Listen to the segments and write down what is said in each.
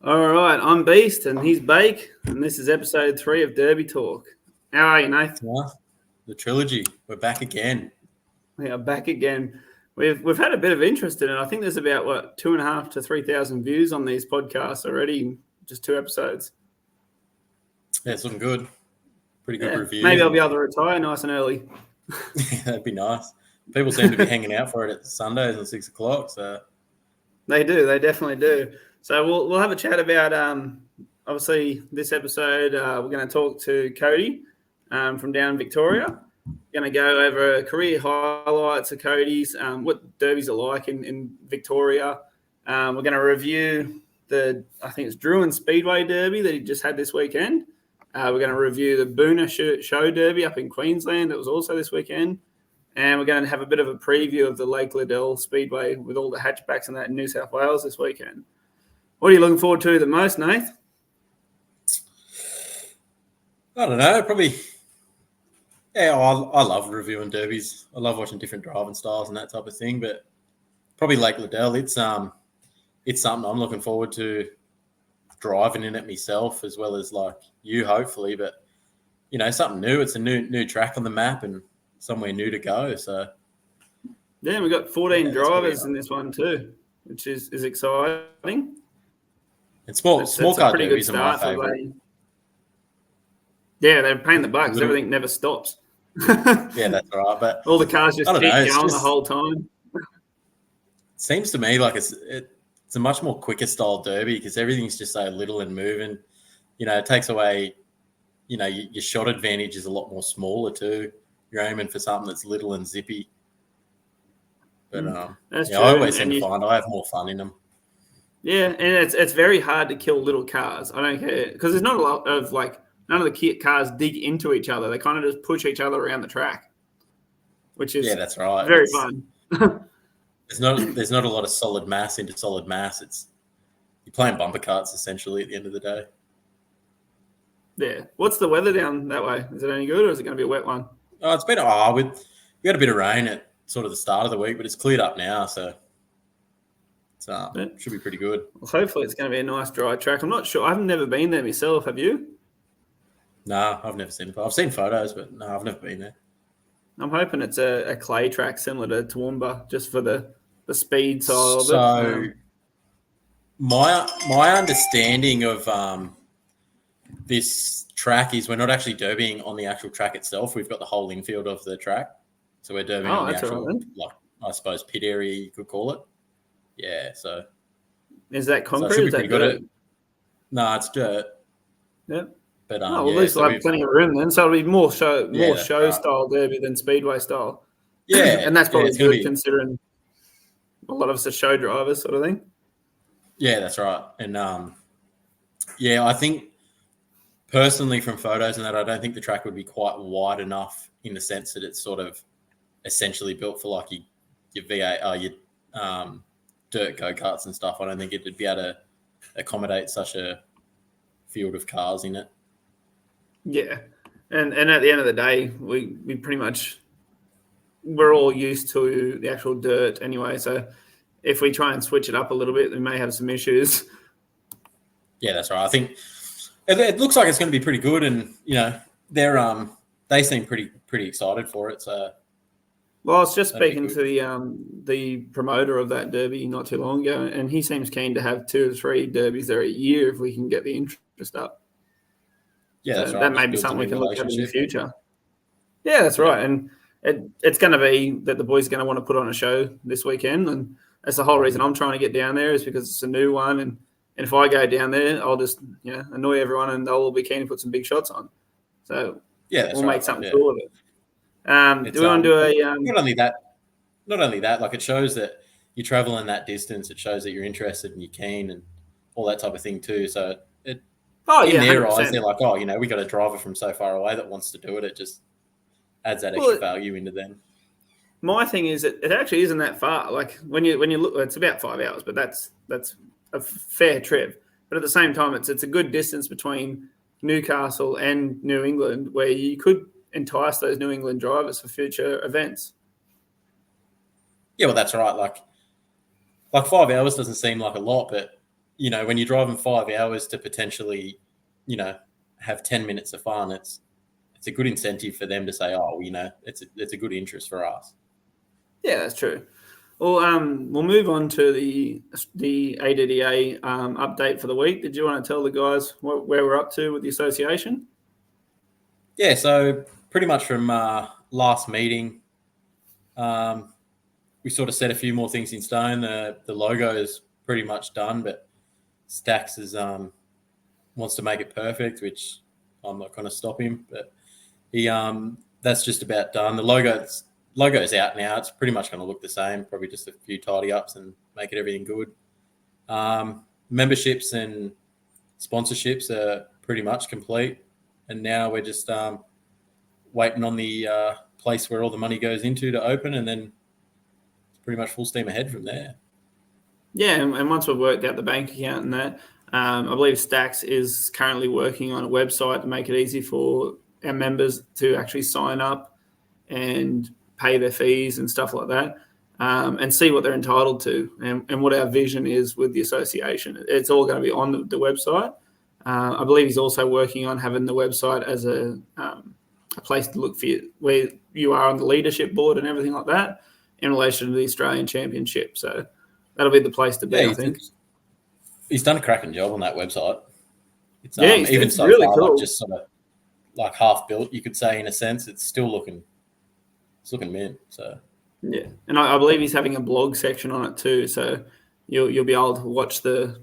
All right, I'm Beast and he's Bake, and this is episode 3 of Derby Talk. How are you, Nathan? Yeah, the trilogy. We're back again. We are back again. We've had a bit of interest in it. I think there's about 2,500 to 3,000 views on these podcasts already, just 2 episodes. Yeah, it's looking good. Pretty good reviews. Maybe I'll be able to retire nice and early. That'd be nice. People seem to be hanging out for it at Sundays at 6 o'clock. So they do. They definitely do. So we'll have a chat about obviously this episode. We're going to talk to Codyy from down in Victoria. We're going to go over career highlights of Cody's, what derbies are like in Victoria. We're going to review I think it's Drouin Speedway Derby that he just had this weekend. We're going to review the Boonah Show Derby up in Queensland that was also this weekend. And we're going to have a bit of a preview of the Lake Liddell Speedway with all the hatchbacks and that in New South Wales this weekend. What are you looking forward to the most, Nath? I don't know. Probably, yeah, I love reviewing derbies. I love watching different driving styles and that type of thing. But probably Lake Liddell. It's something I'm looking forward to driving in it myself as well as like you, hopefully. But you know, something new. It's a new track on the map and somewhere new to go. So yeah, we've got 14 drivers in this one too, which is exciting. And small car derbies are my favourite. Yeah, they're paying the buck because everything never stops. Yeah, that's right. But all the cars just keep going the whole time. It seems to me like it's a much more quicker style derby because everything's just so little and moving. You know, it takes away, you know, your shot advantage is a lot more smaller too. You're aiming for something that's little and zippy. But I always seem to find I have more fun in them. Yeah, and it's very hard to kill little cars. I don't care because there's not a lot of none of the cars dig into each other. They kind of just push each other around the track, which is that's right. Very fun. There's not a lot of solid mass into solid mass. You're playing bumper carts essentially at the end of the day. Yeah. What's the weather down that way? Is it any good or is it going to be a wet one? Oh, it's been we had a bit of rain at sort of the start of the week, but it's cleared up now, so it should be pretty good. Well, hopefully it's going to be a nice dry track. I'm not sure. I've never been there myself. Have you? No, I've never seen it. I've seen photos, but no, I've never been there. I'm hoping it's a clay track similar to Toowoomba, just for the speed side of it. So my understanding of this track is we're not actually derbying on the actual track itself. We've got the whole infield of the track. So we're derbying on the actual, I suppose, pit area, you could call it. Yeah, so. Is that concrete? So it should be pretty good. No, it's dirt. Yeah. But, at least we'll have plenty of room then. So it'll be more show style derby than speedway style. Yeah. And that's probably good considering a lot of us are show drivers sort of thing. Yeah, that's right. And, I think personally from photos and that, I don't think the track would be quite wide enough in the sense that it's sort of essentially built for like your V8, your dirt go-karts and stuff. I don't think it'd be able to accommodate such a field of cars in it. Yeah. And at the end of the day, we pretty much we're all used to the actual dirt anyway. So if we try and switch it up a little bit, we may have some issues. Yeah, that's right. I think it looks like it's going to be pretty good, and you know they seem pretty excited for it. So, well, I was just speaking to the promoter of that derby not too long ago, and he seems keen to have 2 or 3 derbies there a year if we can get the interest up. Yeah, so that's right. That may be something we can look at in the future. Yeah, that's right. And it's going to be that the boys are going to want to put on a show this weekend, and that's the whole reason I'm trying to get down there is because it's a new one, and if I go down there, I'll just annoy everyone, and they'll all be keen to put some big shots on. So we'll make something cool of it. Do we want to do a? Not only that, like it shows that you're traveling that distance. It shows that you're interested and you're keen and all that type of thing too. So in their 100%. Eyes, they're like, we got a driver from so far away that wants to do it. It just adds that extra value into them. My thing is, it actually isn't that far. Like when you look, it's about 5 hours, but that's a fair trip. But at the same time, it's a good distance between Newcastle and New England, where you could entice those New England drivers for future events. Yeah, well, that's right. Like 5 hours doesn't seem like a lot, but when you're driving 5 hours to potentially, have 10 minutes of fun, it's a good incentive for them to say, oh, it's a good interest for us. Yeah, that's true. Well, we'll move on to the ADDA update for the week. Did you want to tell the guys where we're up to with the association? Yeah, so pretty much from last meeting, we sort of set a few more things in stone. The logo is pretty much done, but Stax wants to make it perfect, which I'm not going to stop him. But he that's just about done. The logo is out now. It's pretty much going to look the same. Probably just a few tidy ups and make it everything good. Memberships and sponsorships are pretty much complete, and now we're just waiting on the place where all the money goes into to open, and then it's pretty much full steam ahead from there. Yeah, and once we've worked out the bank account and that, I believe Stax is currently working on a website to make it easy for our members to actually sign up and pay their fees and stuff like that, and see what they're entitled to and what our vision is with the association. It's all going to be on the website. I believe he's also working on having the website as a place to look for you, where you are on the leadership board and everything like that in relation to the Australian Championship. So that'll be the place to be, I think. He's done a cracking job on that website. It's, it's so really far, cool. like, just sort of like half built, you could say, in a sense. It's still looking mint. So yeah, and I believe he's having a blog section on it too. So you'll be able to watch the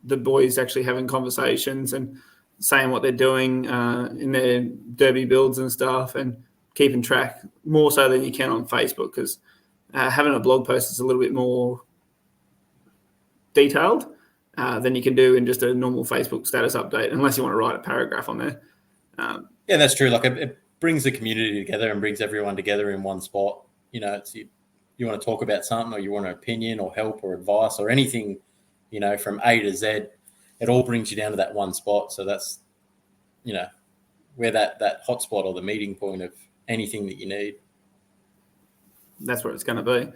boys actually having conversations and saying what they're doing in their derby builds and stuff, and keeping track more so than you can on Facebook, because having a blog post is a little bit more detailed than you can do in just a normal Facebook status update, unless you want to write a paragraph on there. Yeah, that's true. Like, it brings the community together and brings everyone together in one spot. It's you want to talk about something, or you want an opinion or help or advice or anything, from A to Z, it all brings you down to that one spot. So that's, where that hot spot or the meeting point of anything that you need. That's where it's going to be.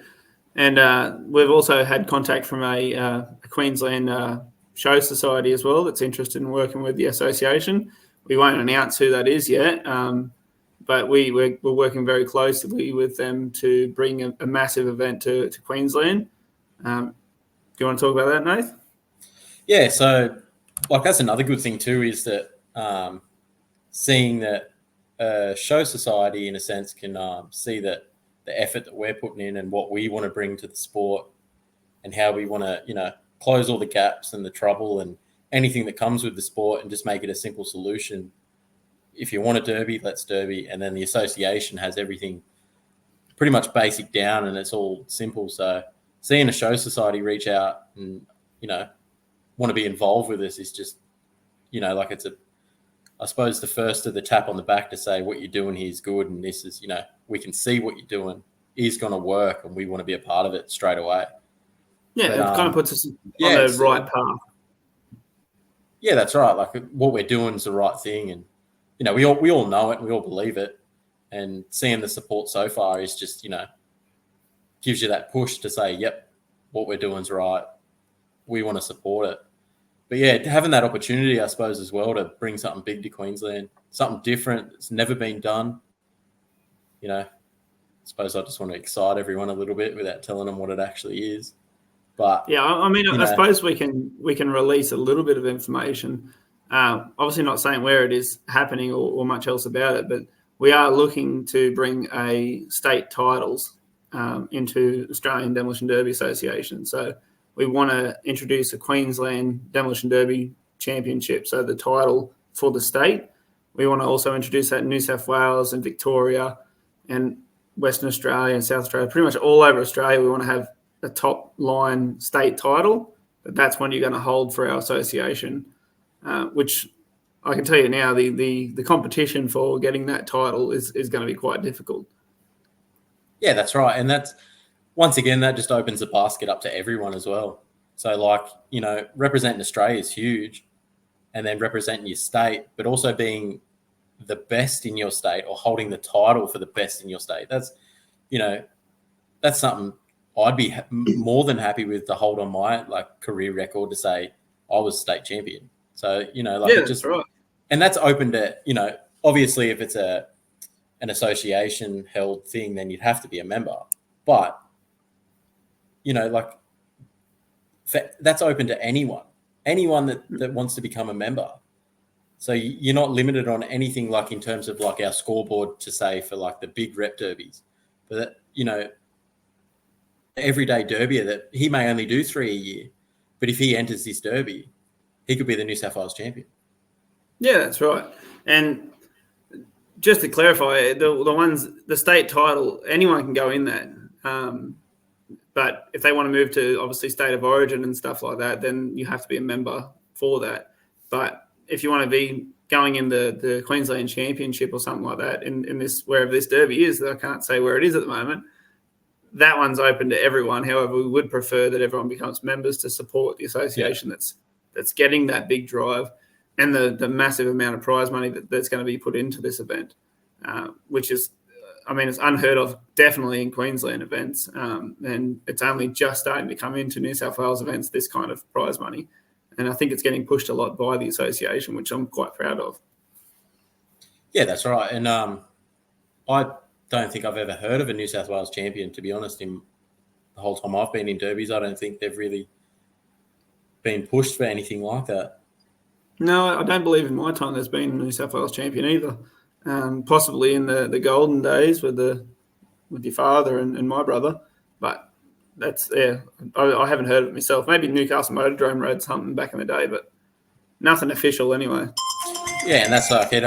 And we've also had contact from a Queensland show society as well that's interested in working with the association. We won't announce who that is yet, but we're working very closely with them to bring a massive event to Queensland. Do you want to talk about that, Nath? Yeah, so that's another good thing too, is that seeing that show society, in a sense, can see that the effort that we're putting in and what we want to bring to the sport, and how we want to, close all the gaps and the trouble and anything that comes with the sport, and just make it a simple solution. If you want a derby, let's derby. And then the association has everything pretty much basic down, and it's all simple. So seeing a show society reach out and, want to be involved with us is just, it's I suppose the first of the tap on the back to say what you're doing here is good, and this is, we can see what you're doing is going to work, and we want to be a part of it straight away. Yeah, it kind of puts us on the right path. Yeah, that's right. Like, what we're doing is the right thing, and we all know it, and we all believe it, and seeing the support so far is just, gives you that push to say, yep, what we're doing is right. We want to support it. But yeah, having that opportunity, I suppose, as well, to bring something big to Queensland, something different that's never been done. I suppose I just want to excite everyone a little bit without telling them what it actually is. But yeah, I mean, I suppose we can release a little bit of information. Obviously, not saying where it is happening or much else about it, but we are looking to bring a state titles into Australian Demolition Derby Association. So we want to introduce a Queensland Demolition Derby Championship, so the title for the state. We want to also introduce that in New South Wales and Victoria and Western Australia and South Australia, pretty much all over Australia. We want to have a top line state title, but that's one you're going to hold for our association, which I can tell you now, the competition for getting that title is going to be quite difficult. Yeah, that's right. And that's, once again, that just opens the basket up to everyone as well. So, representing Australia is huge, and then representing your state, but also being the best in your state or holding the title for the best in your state. That's, something I'd be more than happy with to hold on my career record, to say I was state champion. So, you know, Yeah, that's right. And that's open to, you know, obviously if it's an association held thing, then you'd have to be a member. But, you know, like that's open to anyone that wants to become a member. So you're not limited on anything like in terms of like our scoreboard to say for like the big rep derbies. But, you know, everyday derbier that he may only do 3 a year, but if he enters this derby, he could be the New South Wales champion. Yeah, that's right. And just to clarify, the state title, anyone can go in that. But if they want to move to obviously state of origin and stuff like that, then you have to be a member for that. But if you want to be going in the Queensland Championship or something like that in this, wherever this derby is, I can't say where it is at the moment, that one's open to everyone. However, we would prefer that everyone becomes members to support the association that's getting that big drive and the massive amount of prize money that's going to be put into this event, which is, I mean, it's unheard of, definitely in Queensland events. And it's only just starting to come into New South Wales events, this kind of prize money. And I think it's getting pushed a lot by the association, which I'm quite proud of. Yeah, that's right. And I don't think I've ever heard of a New South Wales champion, to be honest. In the whole time I've been in derbies, I don't think they've really been pushed for anything like that. No, I don't believe in my time there's been a New South Wales champion either. Possibly in the golden days with your father and my brother, but that's I haven't heard of it myself. Maybe Newcastle Motordrome rode something back in the day, but nothing official anyway. Yeah, and that's like it.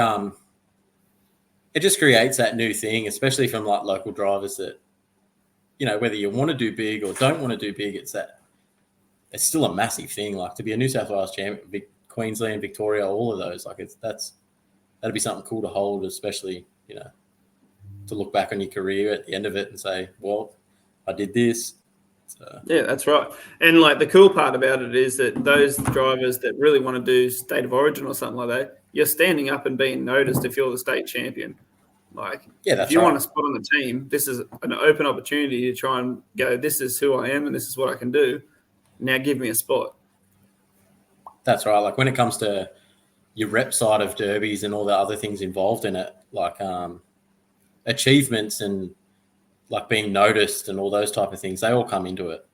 It just creates that new thing, especially from like local drivers that, you know, whether you want to do big or don't want to do big, it's still a massive thing. Like to be a New South Wales champion, Queensland, Victoria, all of those, like that'd be something cool to hold, especially, you know, to look back on your career at the end of it and say, well, I did this. So. Yeah, that's right. And like the cool part about it is that those drivers that really want to do state of origin or something like that, you're standing up and being noticed if you're the state champion. Like, if you want a spot on the team, this is an open opportunity to try and go, this is who I am and this is what I can do. Now give me a spot. That's right. Like when it comes to your rep side of derbies and all the other things involved in it, like achievements and like being noticed and all those type of things, they all come into it.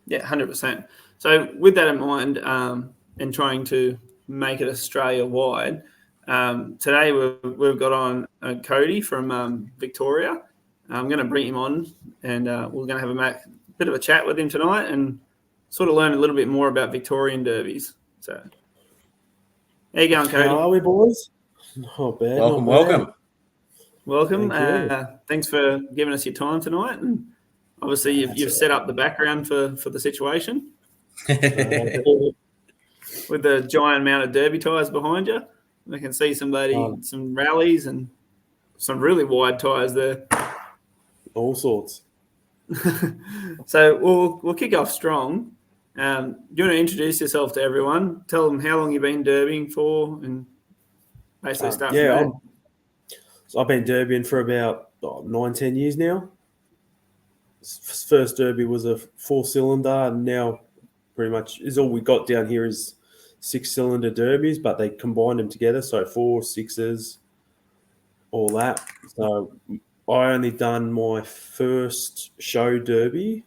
Yeah, 100%. So with that in mind, and trying to make it Australia-wide, today we've got on Codyy from Victoria. I'm going to bring him on and we're going to have a bit of a chat with him tonight and sort of learn a little bit more about Victorian derbies. So how you going, Codyy? How are we, boys? Not bad. Welcome. Thanks for giving us your time tonight. And obviously you've set up the background for the situation. With the giant amount of derby tyres behind you. I can see some rallies and some really wide tyres there. All sorts. So we'll kick off strong. Do you want to introduce yourself to everyone? Tell them how long you've been derbying for and basically start from there. So I've been derbying for about 9-10 years now. First derby was a 4-cylinder, and now pretty much is all we got down here is 6-cylinder derbies, but they combined them together, so 4, 6s, all that. So I only done my first show derby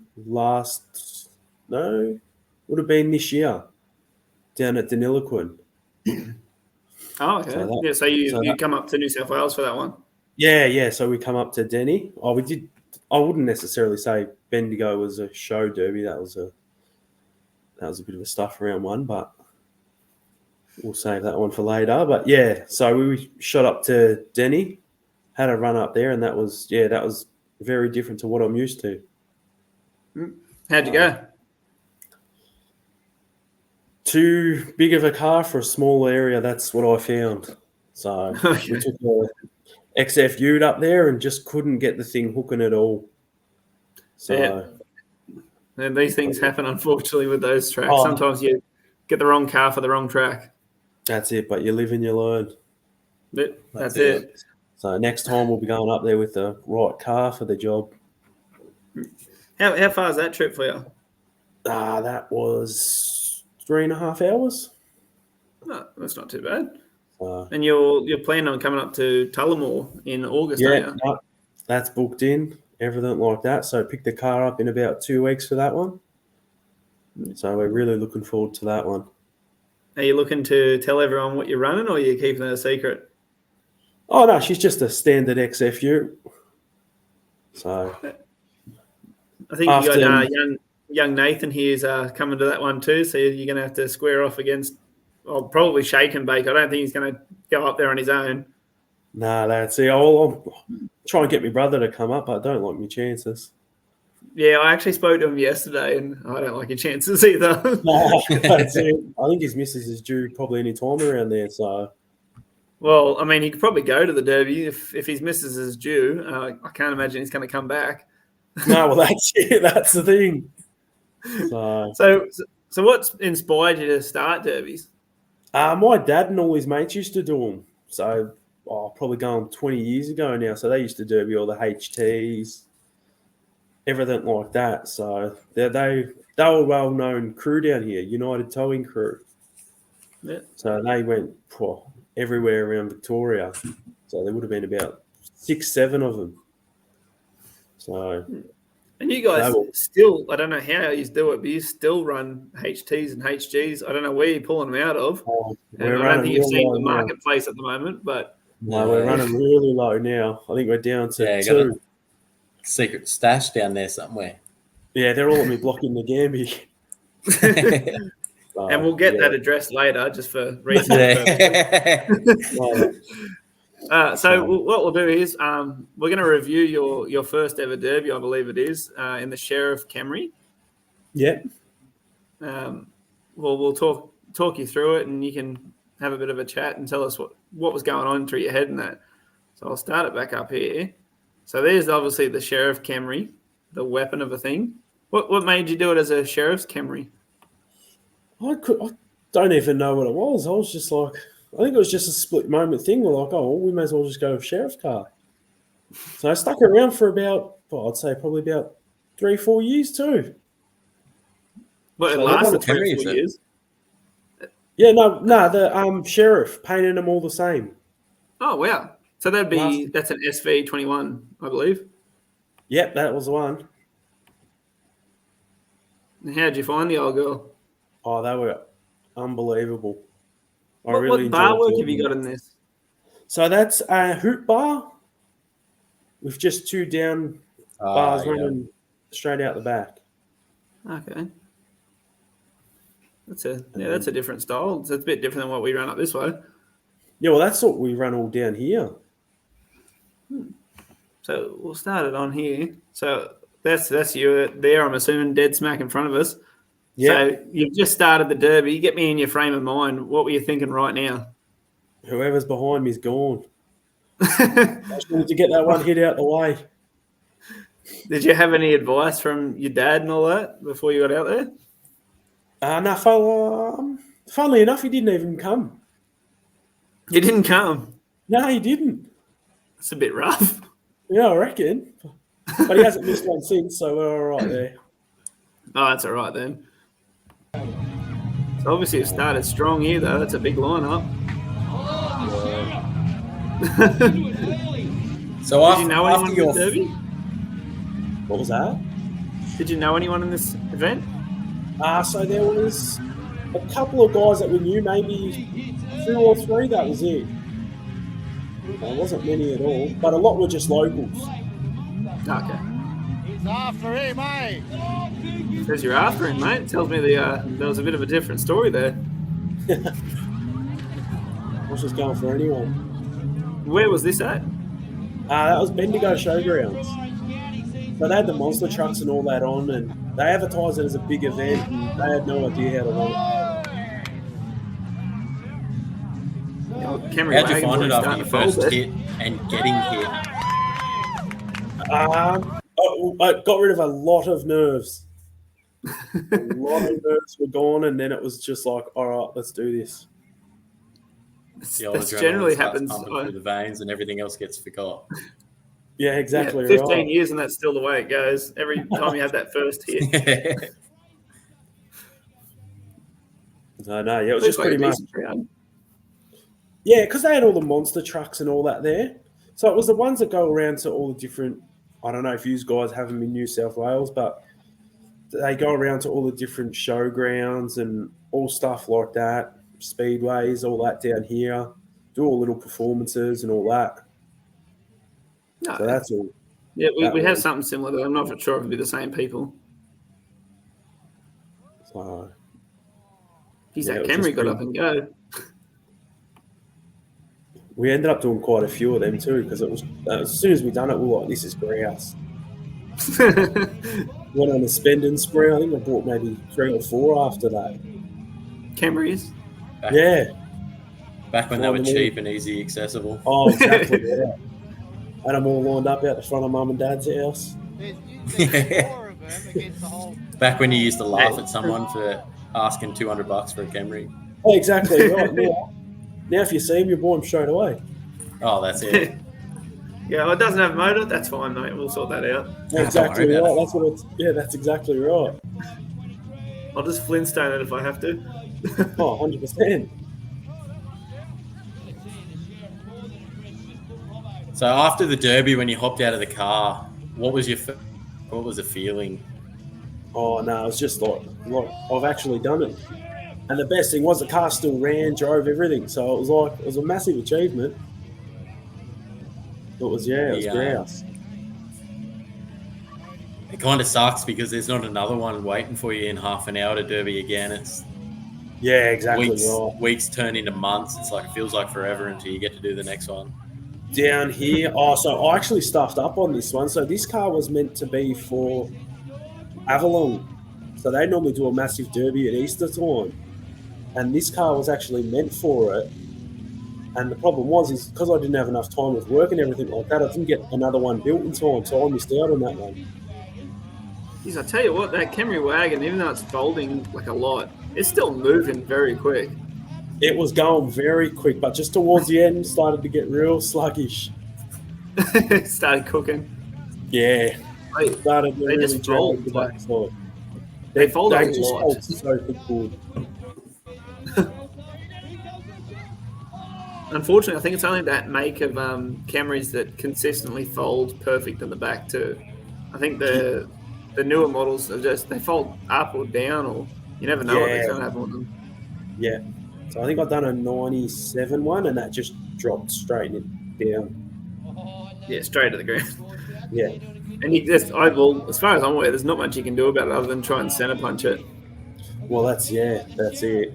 would have been this year, down at Deniliquin. Oh, okay. So you come up to New South Wales for that one? Yeah. So we come up to Denny. I wouldn't necessarily say Bendigo was a show derby. That was a bit of a stuff around one, but we'll save that one for later. But yeah, so we shot up to Denny, had a run up there, and that was very different to what I'm used to. How'd you go? Too big of a car for a small area. That's what I found. So we took the XFU'd up there and just couldn't get the thing hooking at all. So and these things happen, unfortunately, with those tracks. Sometimes you get the wrong car for the wrong track. That's it, but you live and you learn. That's it. So next time we'll be going up there with the right car for the job. How far is that trip for you? That was 3.5 hours. No, that's not too bad. Uh, And you're planning on coming up to Tullamore in August, yeah, aren't you? no, that's booked in, everything like that. So pick the car up in about 2 weeks for that one. So we're really looking forward to that one. Are you looking to tell everyone what you're running, or are you keeping it a secret? Oh, no, she's just a standard XFU. So I think you got young Nathan here's coming to that one too, so you're going to have to square off against, probably Shake and Bake. I don't think he's going to go up there on his own. nah, that's it. I'll try and get my brother to come up, but I don't like my chances. Yeah, I actually spoke to him yesterday, and I don't like your chances either. No, that's it. I think his missus is due probably any time around there. So, Well, I mean, he could probably go to the Derby if his missus is due. I can't imagine he's going to come back. no, well, that's it. That's the thing. So So what's inspired you to start Derbies? my dad and all his mates used to do them. So, probably going 20 years ago now. So they used to derby all the HTs, everything like that. So they were a well-known crew down here, United Towing Crew. Yeah. So they went everywhere around Victoria. So there would have been about 6, 7 of them. So, and you guys still, I don't know how you do it, but you still run HTs and HGs. I don't know where you're pulling them out of. I don't think you're seeing the marketplace at the moment, but no, we're running really low now. I think we're down to 2. Secret stash down there somewhere. Yeah, they're all at me blocking the Gamby. And we'll get that address later, just for research purposes. So what we'll do is we're going to review your first ever Derby, I believe it is, in the Sheriff Camry. Yep. We'll talk you through it, and you can have a bit of a chat and tell us what was going on through your head and that. So I'll start it back up here. So there's obviously the Sheriff Camry, the weapon of a thing. What made you do it as a Sheriff's Camry? I don't even know what it was. I was just like, I think it was just a split moment thing. We're like, we may as well just go with Sheriff's car. So I stuck around for about, I'd say probably about 3-4 years too. But it lasted 3 or 4 years. Yeah, no, the Sheriff painted them all the same. Oh wow! So that's an SV21, I believe. Yep, that was the one. And how'd you find the old girl? Oh, they were unbelievable. What bar work have you got in this? So that's a hoop bar with just 2 down bars running straight out the back. Okay. That's a different style. So it's a bit different than what we run up this way. Yeah, well, that's what we run all down here. So we'll start it on here. So that's you there, I'm assuming, dead smack in front of us. Yeah. So you've just started the Derby. Get me in your frame of mind. What were you thinking right now? Whoever's behind me is gone. I just wanted to get that one hit out the way. Did you have any advice from your dad and all that before you got out there? No, funnily enough, he didn't even come. He didn't come? No, he didn't. It's a bit rough. Yeah, I reckon. But he hasn't missed one since, so we're all right there. Oh, that's all right then. So obviously it started strong here, though. That's a big lineup. So did you know anyone in the Derby? What was that? Did you know anyone in this event? So there was a couple of guys that we knew, maybe 2 or 3, that was it. There wasn't many at all, but a lot were just locals. Okay. He's after him, mate. Says you're after him, mate. Tells me there was a bit of a different story there. I was just going for anyone. Where was this at? That was Bendigo Showgrounds. So they had the monster trucks and all that on, and they advertised it as a big event, and they had no idea how to run How'd it. you find it after your first hit and getting hit? I got rid of a lot of nerves. A lot of nerves were gone, and then it was just like, all right, let's do this. That generally happens through the veins, and everything else gets forgot. Yeah, exactly. 15 years, and that's still the way it goes. Every time you have that first hit. No, yeah, it was Looks just like a pretty much. decent crowd. Yeah, because they had all the monster trucks and all that there. So it was the ones that go around to all the different. I don't know if you guys have them in New South Wales, but they go around to all the different showgrounds and all stuff like that, speedways, all that down here. Do all little performances and all that. No. So that's all. Yeah, that we have was. something similar, but I'm not sure if it'll be the same people. So, Geez, Yeah, that it was Camry just got up and go. we ended up doing quite a few of them too because it was as soon as we done it, we were like, "This is grouse." Went on a spending spree. I think I bought maybe 3 or 4 after that. Camrys. Yeah. Back when they Find were them all. cheap and easy accessible. Oh, exactly. Yeah. Had them all lined up out the front of mum and dad's house. Yeah. 4 of them against the whole. Back when you used to laugh at someone for asking $200 for a Camry. Oh, exactly right. Now, if you see him, you buy him straight away. Oh, that's it. Yeah, well, it doesn't have a motor. That's fine, mate. We'll sort that out. Exactly worry about right. That's what it's. Yeah, that's exactly right. I'll just Flintstone it if I have to. Oh, 100%. So after the Derby, when you hopped out of the car, what was the feeling? Oh no, it's just like I've actually done it. And the best thing was the car still ran, drove everything. So it was a massive achievement. It was Yeah. grouse. It kind of sucks because there's not another one waiting for you in half an hour to Derby again. It's Yeah, exactly right. weeks turn into months. It's like it feels like forever until you get to do the next one. Down here, so I actually stuffed up on this one. So this car was meant to be for Avalon. So they normally do a massive derby at Easter time. And this car was actually meant for it. And the problem is because I didn't have enough time with work and everything like that, I didn't get another one built in time. So I missed out on that one. Geez, I tell you what, that Camry wagon, even though it's folding like a lot, it's still moving very quick. It was going very quick, but just towards the end, started to get real sluggish. Started cooking. Yeah. They, Started to They really just fold, drag the like- backside. they fold a just lot. fold so good. Unfortunately, I think it's only that make of Camrys that consistently fold perfect in the back too. I think the newer models are they fold up or down, or you never know what's going to happen with them. Yeah. So I think I've done a 97 one, and that just dropped straight down. Yeah, straight to the ground. Yeah. And you just, as far as I'm aware, there's not much you can do about it other than try and center punch it. Well, that's it.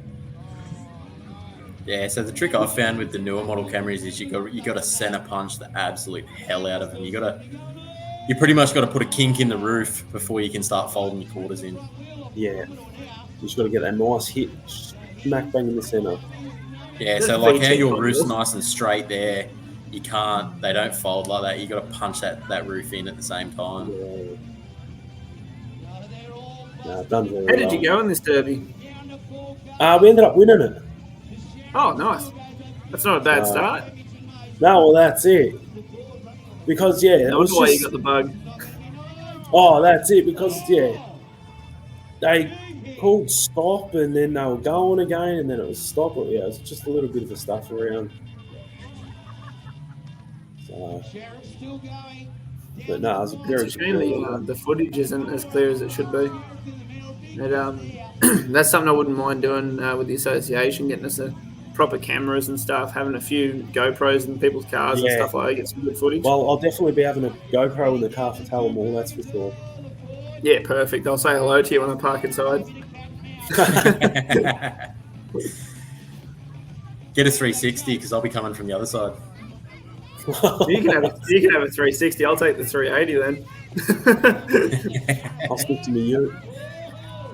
Yeah, so the trick I've found with the newer model Camrys is you got to center punch the absolute hell out of them. You pretty much got to put a kink in the roof before you can start folding your quarters in. Yeah. You just got to get that nice hit, smack bang in the center. Yeah, Just so like how VT your roof's models. nice and straight there, they don't fold like that. You got to punch that roof in at the same time. Yeah. No, done very How well. did you go in this derby? We ended up winning it. Oh, nice. That's not a bad start. No, well, that's it. Because, it That was was why just... you got the bug. Oh, that's it. Because, they called stop and then they were going again and then it was stop. But, it was just a little bit of a stuff around. So, but no, it was a very It's a shame the footage isn't as clear as it should be. And, that's something I wouldn't mind doing with the association, getting us proper cameras and stuff, having a few GoPros in people's cars and stuff like that, get some good footage. Well, I'll definitely be having a GoPro in the car for Tell them all, that's for sure. Yeah, perfect. I'll say hello to you when I park inside. Get a 360 because I'll be coming from the other side. You can have a 360. I'll take the 380 then. I'll stick to me, you.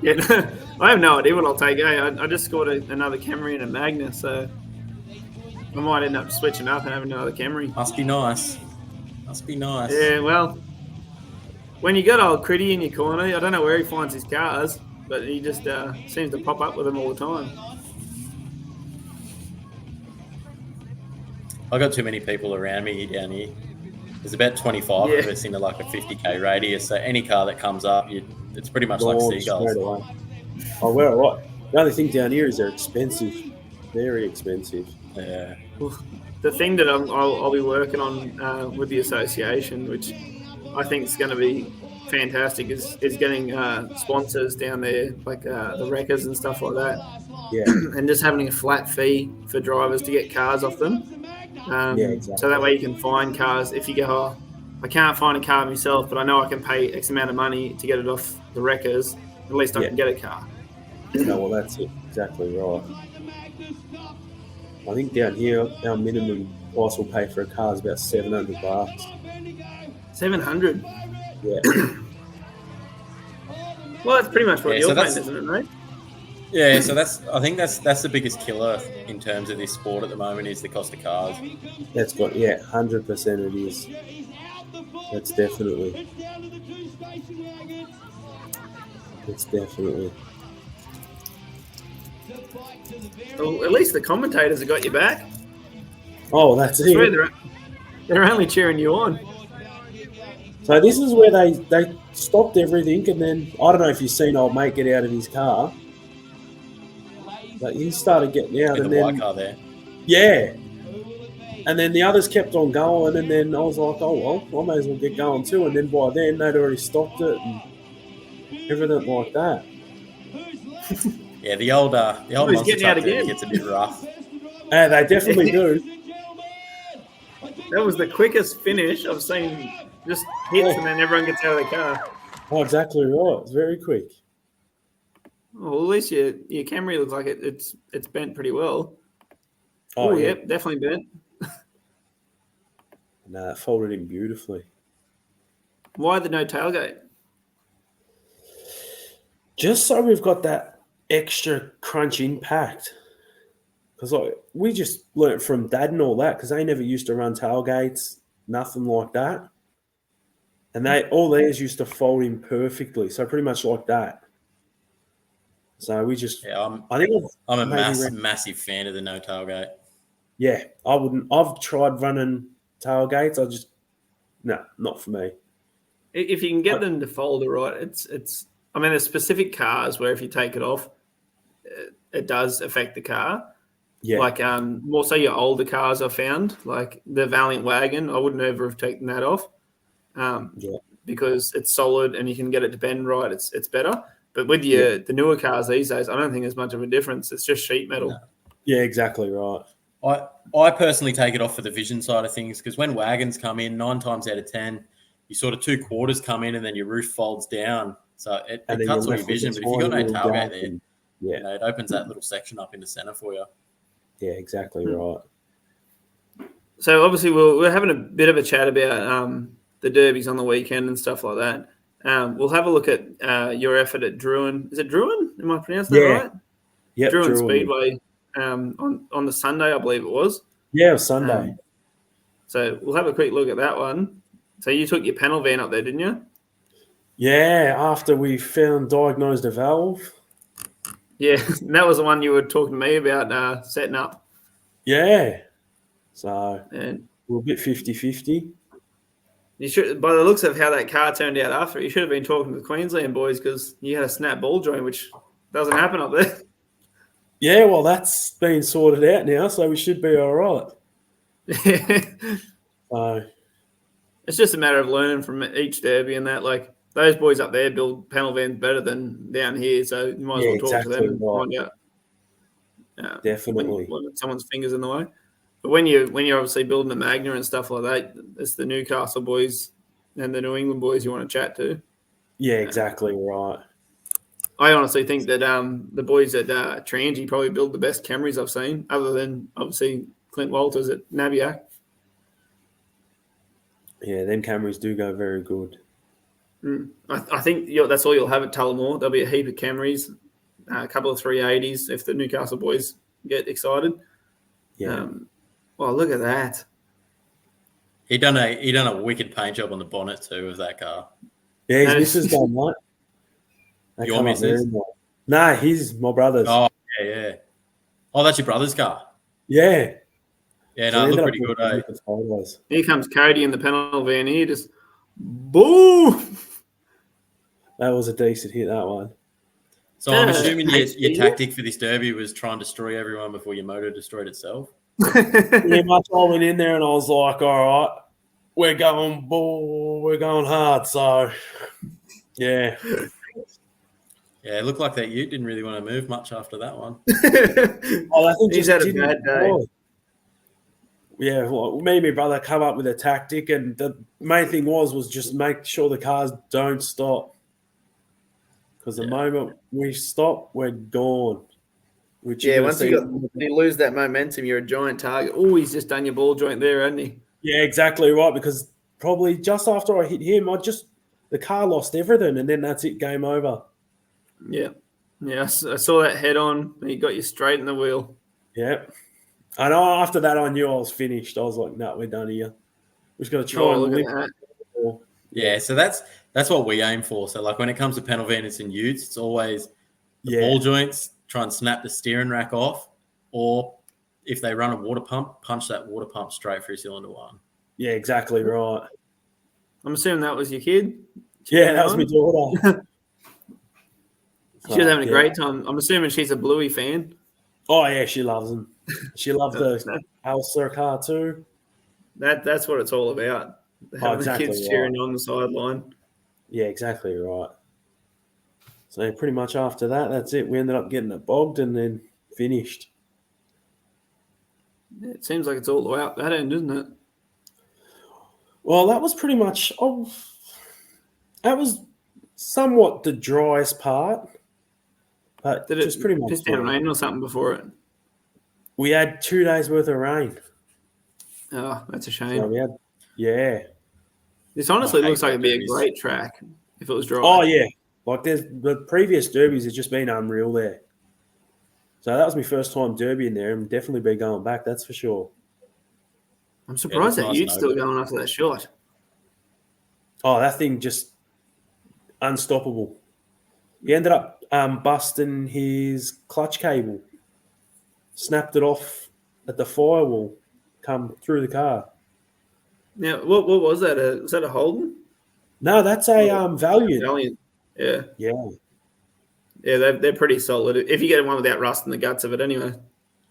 Yeah, I have no idea what I'll take. I just scored another Camry and a Magna, so I might end up switching up and having another Camry. Must be nice. Yeah, well, when you got old Codyy in your corner, I don't know where he finds his cars, but he just seems to pop up with them all the time. I got too many people around me down here. There's about 25 of us in like a 50k radius. So any car that comes up, it's pretty much like Straight seagulls. away. Oh, we're all right. The only thing down here is they're expensive, very expensive. Yeah. The thing that I'll be working on with the association, which I think is going to be fantastic, is getting sponsors down there, like the wreckers and stuff like that. Yeah, And just having a flat fee for drivers to get cars off them. yeah, exactly. So that way you can find cars. If you go, oh, I can't find a car myself, but I know I can pay X amount of money to get it off the wreckers, at least I can get a car. No, well, that's it. Exactly right. I think down here, our minimum price we'll pay for a car is about $700. 700. Yeah. Well, that's pretty much what you're paying, that's- isn't it, mate? Yeah, so I think that's the biggest killer in terms of this sport at the moment is the cost of cars. That's got 100% it is. That's definitely. Well, at least the commentators have got your back. Oh, that's I swear it. they're only cheering you on. So this is where they stopped everything, and then I don't know if you've seen old mate get out of his car, but he started getting out, With and the then white car there. yeah, and then the others kept on going, and then I was like, oh well, I may as well get going too, and then by then they'd already stopped it and everything like that. Yeah, the old he's monster getting out truck derby again. gets a bit rough. They definitely do. That was the quickest finish I've seen. Just hits and then everyone gets out of the car. Oh, exactly right. It's very quick. Well, at least your Camry looks like it's bent pretty well. Oh, yeah. Yep, definitely bent. No, it folded in beautifully. Why the no tailgate? Just so we've got that extra crunch impact. Because we just learnt from Dad and all that, because they never used to run tailgates, nothing like that. And all theirs used to fold in perfectly, so pretty much like that. So we just, Yeah, I'm a massive fan of the no tailgate. Yeah, I wouldn't. I've tried running tailgates. Not for me. If you can get them to fold it right, it's. I mean, there's specific cars where if you take it off, it does affect the car. Yeah, Like more so your older cars I found, like the Valiant wagon. I wouldn't ever have taken that off. Because it's solid and you can get it to bend right. It's better. But with the newer cars these days, I don't think there's much of a difference. It's just sheet metal. No. Yeah, exactly right. I personally take it off for the vision side of things because when wagons come in, 9 times out of 10, you sort of 2/4 come in and then your roof folds down. So it cuts all your vision. But if you've got no tailgate there, it opens that little section up in the centre for you. Yeah, exactly right. So obviously we're having a bit of a chat about the derbies on the weekend and stuff like that. We'll have a look at your effort at Drouin. Is it Drouin? Am I pronouncing that right? Yeah, Drouin Speedway on the Sunday, I believe it was. Yeah, it was Sunday. So we'll have a quick look at that one. So you took your panel van up there, didn't you? Yeah, after we diagnosed a valve. Yeah, and that was the one you were talking to me about setting up. Yeah. So And we're a bit 50-50. you should, by the looks of how that car turned out after, you should have been talking to the Queensland boys because you had a snap ball joint, which doesn't happen up there. Yeah, well, that's been sorted out now, so we should be all right. So it's just a matter of learning from each derby and that. Like those boys up there build panel vans better than down here, so you might as well talk to them and find out. Definitely. When someone's fingers in the way. But when you're obviously building the Magna and stuff like that, it's the Newcastle boys and the New England boys you want to chat to. Yeah, exactly right. I honestly think that the boys at Trangie probably build the best Camrys I've seen, other than obviously Clint Walters at Nabiac. Yeah, them Camrys do go very good. I think that's all you'll have at Tullamore. There'll be a heap of Camrys, a couple of 380s if the Newcastle boys get excited. Yeah. Well, look at that. He done a wicked paint job on the bonnet too of that car. Yeah, his missus done that. Your missus? Nah, he's my brother's. Oh, yeah. Oh, that's your brother's car? Yeah. Yeah, no, it looked pretty good, eh? Here comes Codyy in the panel van here, just boom. That was a decent hit, that one. So I'm assuming your tactic for this derby was try and destroy everyone before your motor destroyed itself. Pretty much I went in there and I was like, all right, we're going hard. So, yeah. Yeah, it looked like that ute didn't really want to move much after that one. I think He's had a bad day. Yeah, well, me and my brother come up with a tactic, and the main thing was just make sure the cars don't stop. Because the moment we stop, we're gone. Once you lose that momentum, you're a giant target. Oh, he's just done your ball joint there, hasn't he? Yeah, exactly right. Because probably just after I hit him, the car lost everything, and then that's it, game over. Yeah. I saw that head on. He got you straight in the wheel. Yeah. And after that, I knew I was finished. I was like, no, we're done here. We're just going to try and lift it. Yeah, so that's what we aim for. So, like, when it comes to panel vanits and utes, it's always the ball joints, try and snap the steering rack off, or if they run a water pump, punch that water pump straight through cylinder one. Yeah, exactly right. I'm assuming that was your kid? Yeah, that was my daughter. She was having a great time. I'm assuming she's a Bluey fan. Oh, yeah, she loves them. She loves the Ulster car too. That's what it's all about. Having the kids cheering on the sideline. Yeah, exactly right. So pretty much after that, that's it. We ended up getting it bogged and then finished. It seems like it's all the way up that end, doesn't it? Well, that was pretty much that was somewhat the driest part. But did it pretty much piss down rain or something before it? We had 2 days worth of rain. Oh, that's a shame. So This honestly looks like it'd be a great track if it was dry. Oh, yeah. Like the previous derbies has just been unreal there. So that was my first time derby in there and definitely be going back, that's for sure. I'm surprised that Ute's still going after that shot. Oh, that thing just unstoppable. He ended up busting his clutch cable, snapped it off at the firewall, come through the car. Now, what was that? Was that a Holden? No, that's a Valiant. Valiant, yeah. Yeah. Yeah, they're pretty solid. If you get one without rust in the guts of it anyway.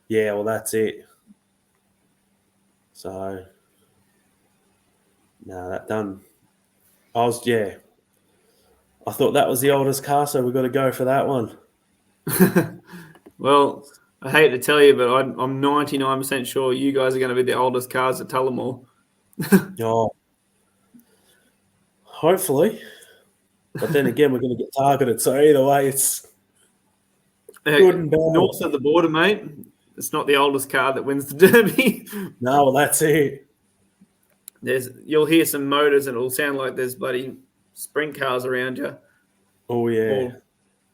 Yeah, well, that's it. So, no, that done. I thought that was the oldest car, so we've got to go for that one. Well, I hate to tell you, but I'm 99% sure you guys are going to be the oldest cars at Tullamore. Oh, hopefully. But then again, we're going to get targeted. So either way, it's good and bad. North of the border, mate. It's not the oldest car that wins the Derby. No, well, that's it. You'll hear some motors and it'll sound like there's bloody sprint cars around you. Oh, yeah. Or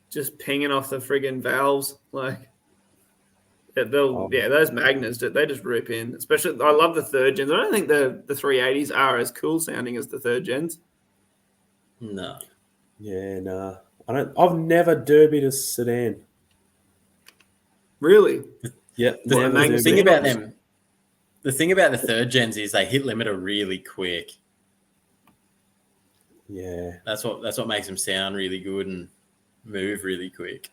just pinging off the friggin' valves. Like, those magnets, they just rip in. Especially, I love the third gens. I don't think the 380s are as cool sounding as the third gens. No. Yeah, no. I've never derbied a sedan. Really? Yeah. The thing about them, the thing about the third gens is they hit limiter really quick. Yeah. That's what makes them sound really good and move really quick.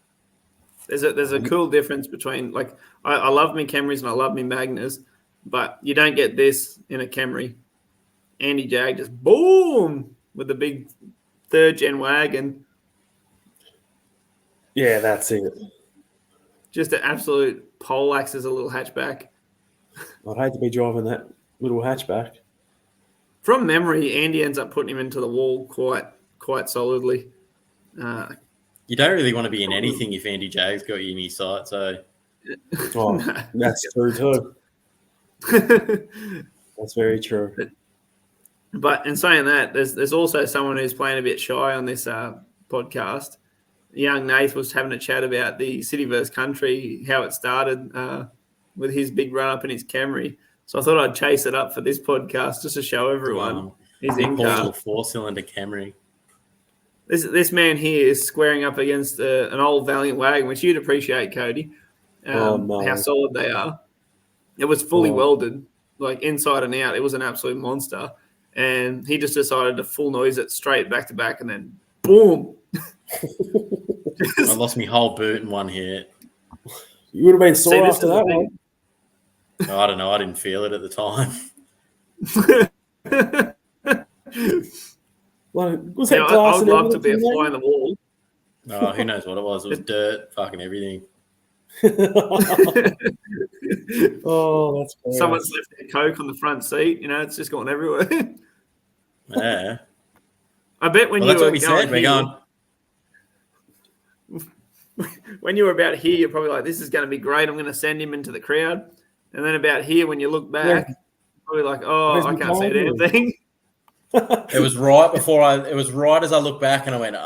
There's a cool difference between, like, I love me Camrys and I love me Magners, but you don't get this in a Camry. Andy Jag just boom with the big third gen wagon. Yeah, that's it. Just an absolute poleaxe as a little hatchback. I'd hate to be driving that little hatchback. From memory, Andy ends up putting him into the wall quite solidly. You don't really want to be in anything if Andy Jag's got you in his sight. So, that's true too. That's very true. But in saying that, there's also someone who's playing a bit shy on this podcast. Young Nath was having a chat about the City vs Country, how it started with his big run up in his Camry. So I thought I'd chase it up for this podcast just to show everyone his in-car. 4-cylinder Camry. This man here is squaring up against an old Valiant wagon, which you'd appreciate, Cody, how solid they are. It was fully welded, like inside and out. It was an absolute monster. And he just decided to full noise it straight back to back and then boom. I lost my whole boot in one hit. You would have been See, sore this after is the that thing. one. I don't know. I didn't feel it at the time. Like, was Yeah, that I glass would and love to be a everything, fly in the wall. Oh, who knows what it was? It was dirt, fucking everything. Oh, that's gross. Someone's left their Coke on the front seat. You know, it's just gone everywhere. Yeah. I bet when Well, you that's were what we going said. We're here, going. when you were about here, you're probably like, "This is going to be great. I'm going to send him into the crowd." And then about here, when you look back, probably like, "Oh, Where's I my can't see car? anything." It was right before it was right as I looked back and I went,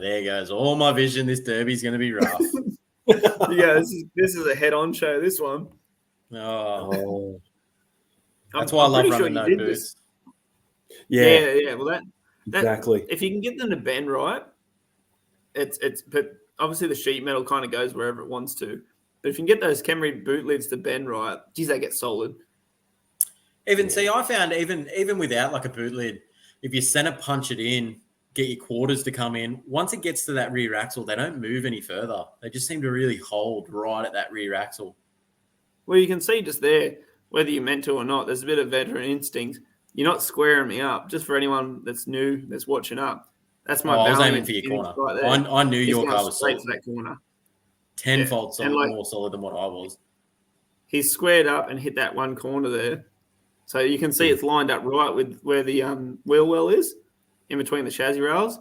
there goes all my vision. This derby's going to be rough. Yeah, this is a head-on show. This one. Oh, Oh, that's why I I'm love pretty sure running you no did boots. yeah, Yeah. Well, that exactly. if you can get them to bend right, it's but obviously the sheet metal kind of goes wherever it wants to. But if you can get those Camry boot lids to bend right, geez, they get solid. See, I found even without like a boot lid, if you center punch it in, get your quarters to come in, once it gets to that rear axle, they don't move any further. They just seem to really hold right at that rear axle. Well, you can see just there, whether you meant to or not, there's a bit of veteran instinct. You're not squaring me up. Just for anyone that's new, that's watching up, that's my I was valiant aiming for your image corner. right there. I knew He's your going car was straight solid, to that corner. tenfold Yeah. And solid, more solid than what I was. He's squared up and hit that one corner there. So you can see it's lined up right with where the wheel well is, in between the chassis rails.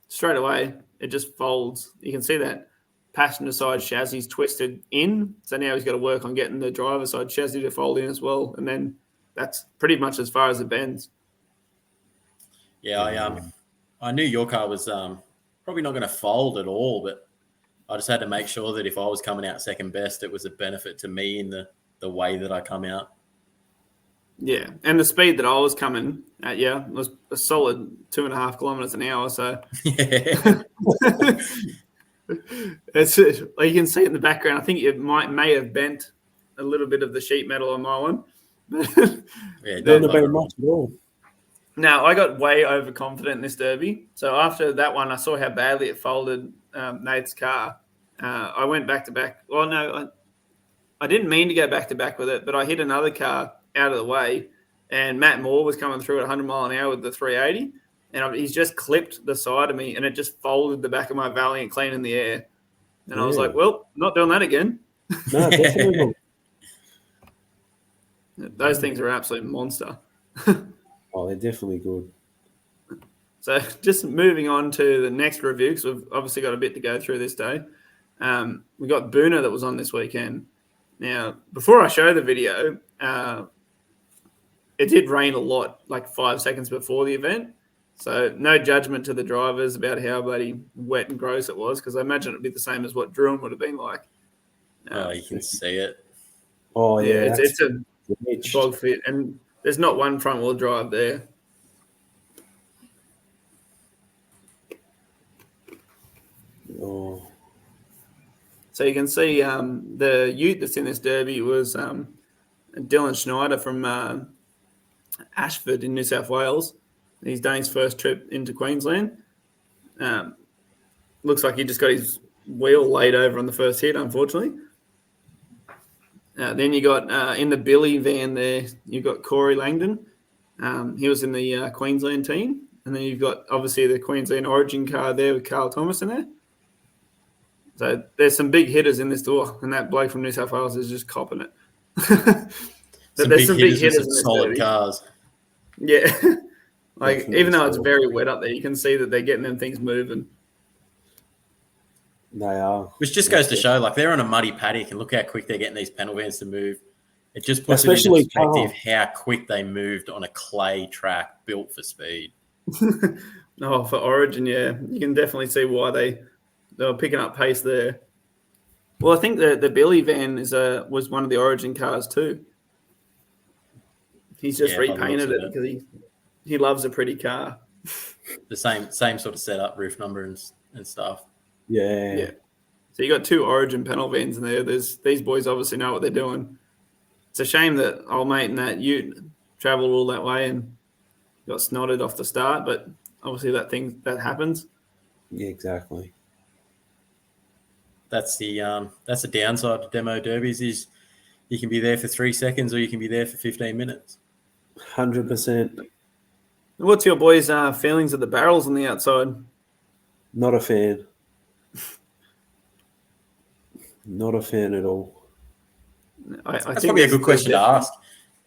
Straight away, it just folds. You can see that passenger side chassis twisted in. So now he's got to work on getting the driver side chassis to fold in as well. And then that's pretty much as far as it bends. Yeah, I knew your car was probably not going to fold at all, but I just had to make sure that if I was coming out second best, it was a benefit to me in the way that I come out. Yeah, and the speed that I was coming at you was a solid 2.5 kilometers an hour. So Yeah. it's like you can see it in the background. I think it may have bent a little bit of the sheet metal on my one. Yeah, Don't don't know much at all. No, I got way overconfident in this derby. So after that one, I saw how badly it folded Nate's car. I went back to back. Well, no, I didn't mean to go back to back with it, but I hit another car out of the way, and Matt Moore was coming through at 100 mile an hour with the 380, and he's just clipped the side of me, and it just folded the back of my Valiant clean in the air. And I was like, well, not doing that again. No, definitely not. Those things are an absolute monster. Oh, they're definitely good. So just moving on to the next review, because we've obviously got a bit to go through this day. We got Boonah that was on this weekend. Now, before I show the video, it did rain a lot, like 5 seconds before the event. So no judgment to the drivers about how bloody wet and gross it was, because I imagine it would be the same as what Drouin would have been like. you can see it. Oh, yeah. It's a glitched. bog fit, and there's not one front wheel drive there. Oh, So you can see the ute that's in this derby was Dylan Schneider from Ashford in New South Wales. He's done his first trip into Queensland. Looks like he just got his wheel laid over on the first hit, unfortunately. Then you got in the Billy van there, you've got Corey Langdon. He was in the Queensland team. And then you've got, obviously, the Queensland Origin car there with Carl Thomas in there. So there's some big hitters in this door, and that bloke from New South Wales is just copping it. There's some big hitters with some solid derby. cars. Yeah. Like, Definitely even though it's solid. very wet up there, you can see that they're getting them things moving. they are. Which just goes to show, like, they're on a muddy paddock, and look how quick they're getting these panel vans to move. It just puts Especially it in perspective how quick they moved on a clay track built for speed. Oh, for Origin, yeah. You can definitely see why they were picking up pace there. Well, I think the Billy van was one of the Origin cars too. He's just Yeah, by the repainted looks it of because he loves a pretty car. The same sort of setup, roof number and stuff. Yeah. So you got 2 Origin panel vans in there. These boys obviously know what they're doing. It's a shame that old mate and that ute travelled all that way and got snotted off the start, but obviously that happens. Yeah, exactly. That's the downside to demo derbies is you can be there for 3 seconds or you can be there for 15 minutes. 100%. What's your boys' feelings of the barrels on the outside? Not a fan. Not a fan at all. I That's think probably a good question to definitely- ask.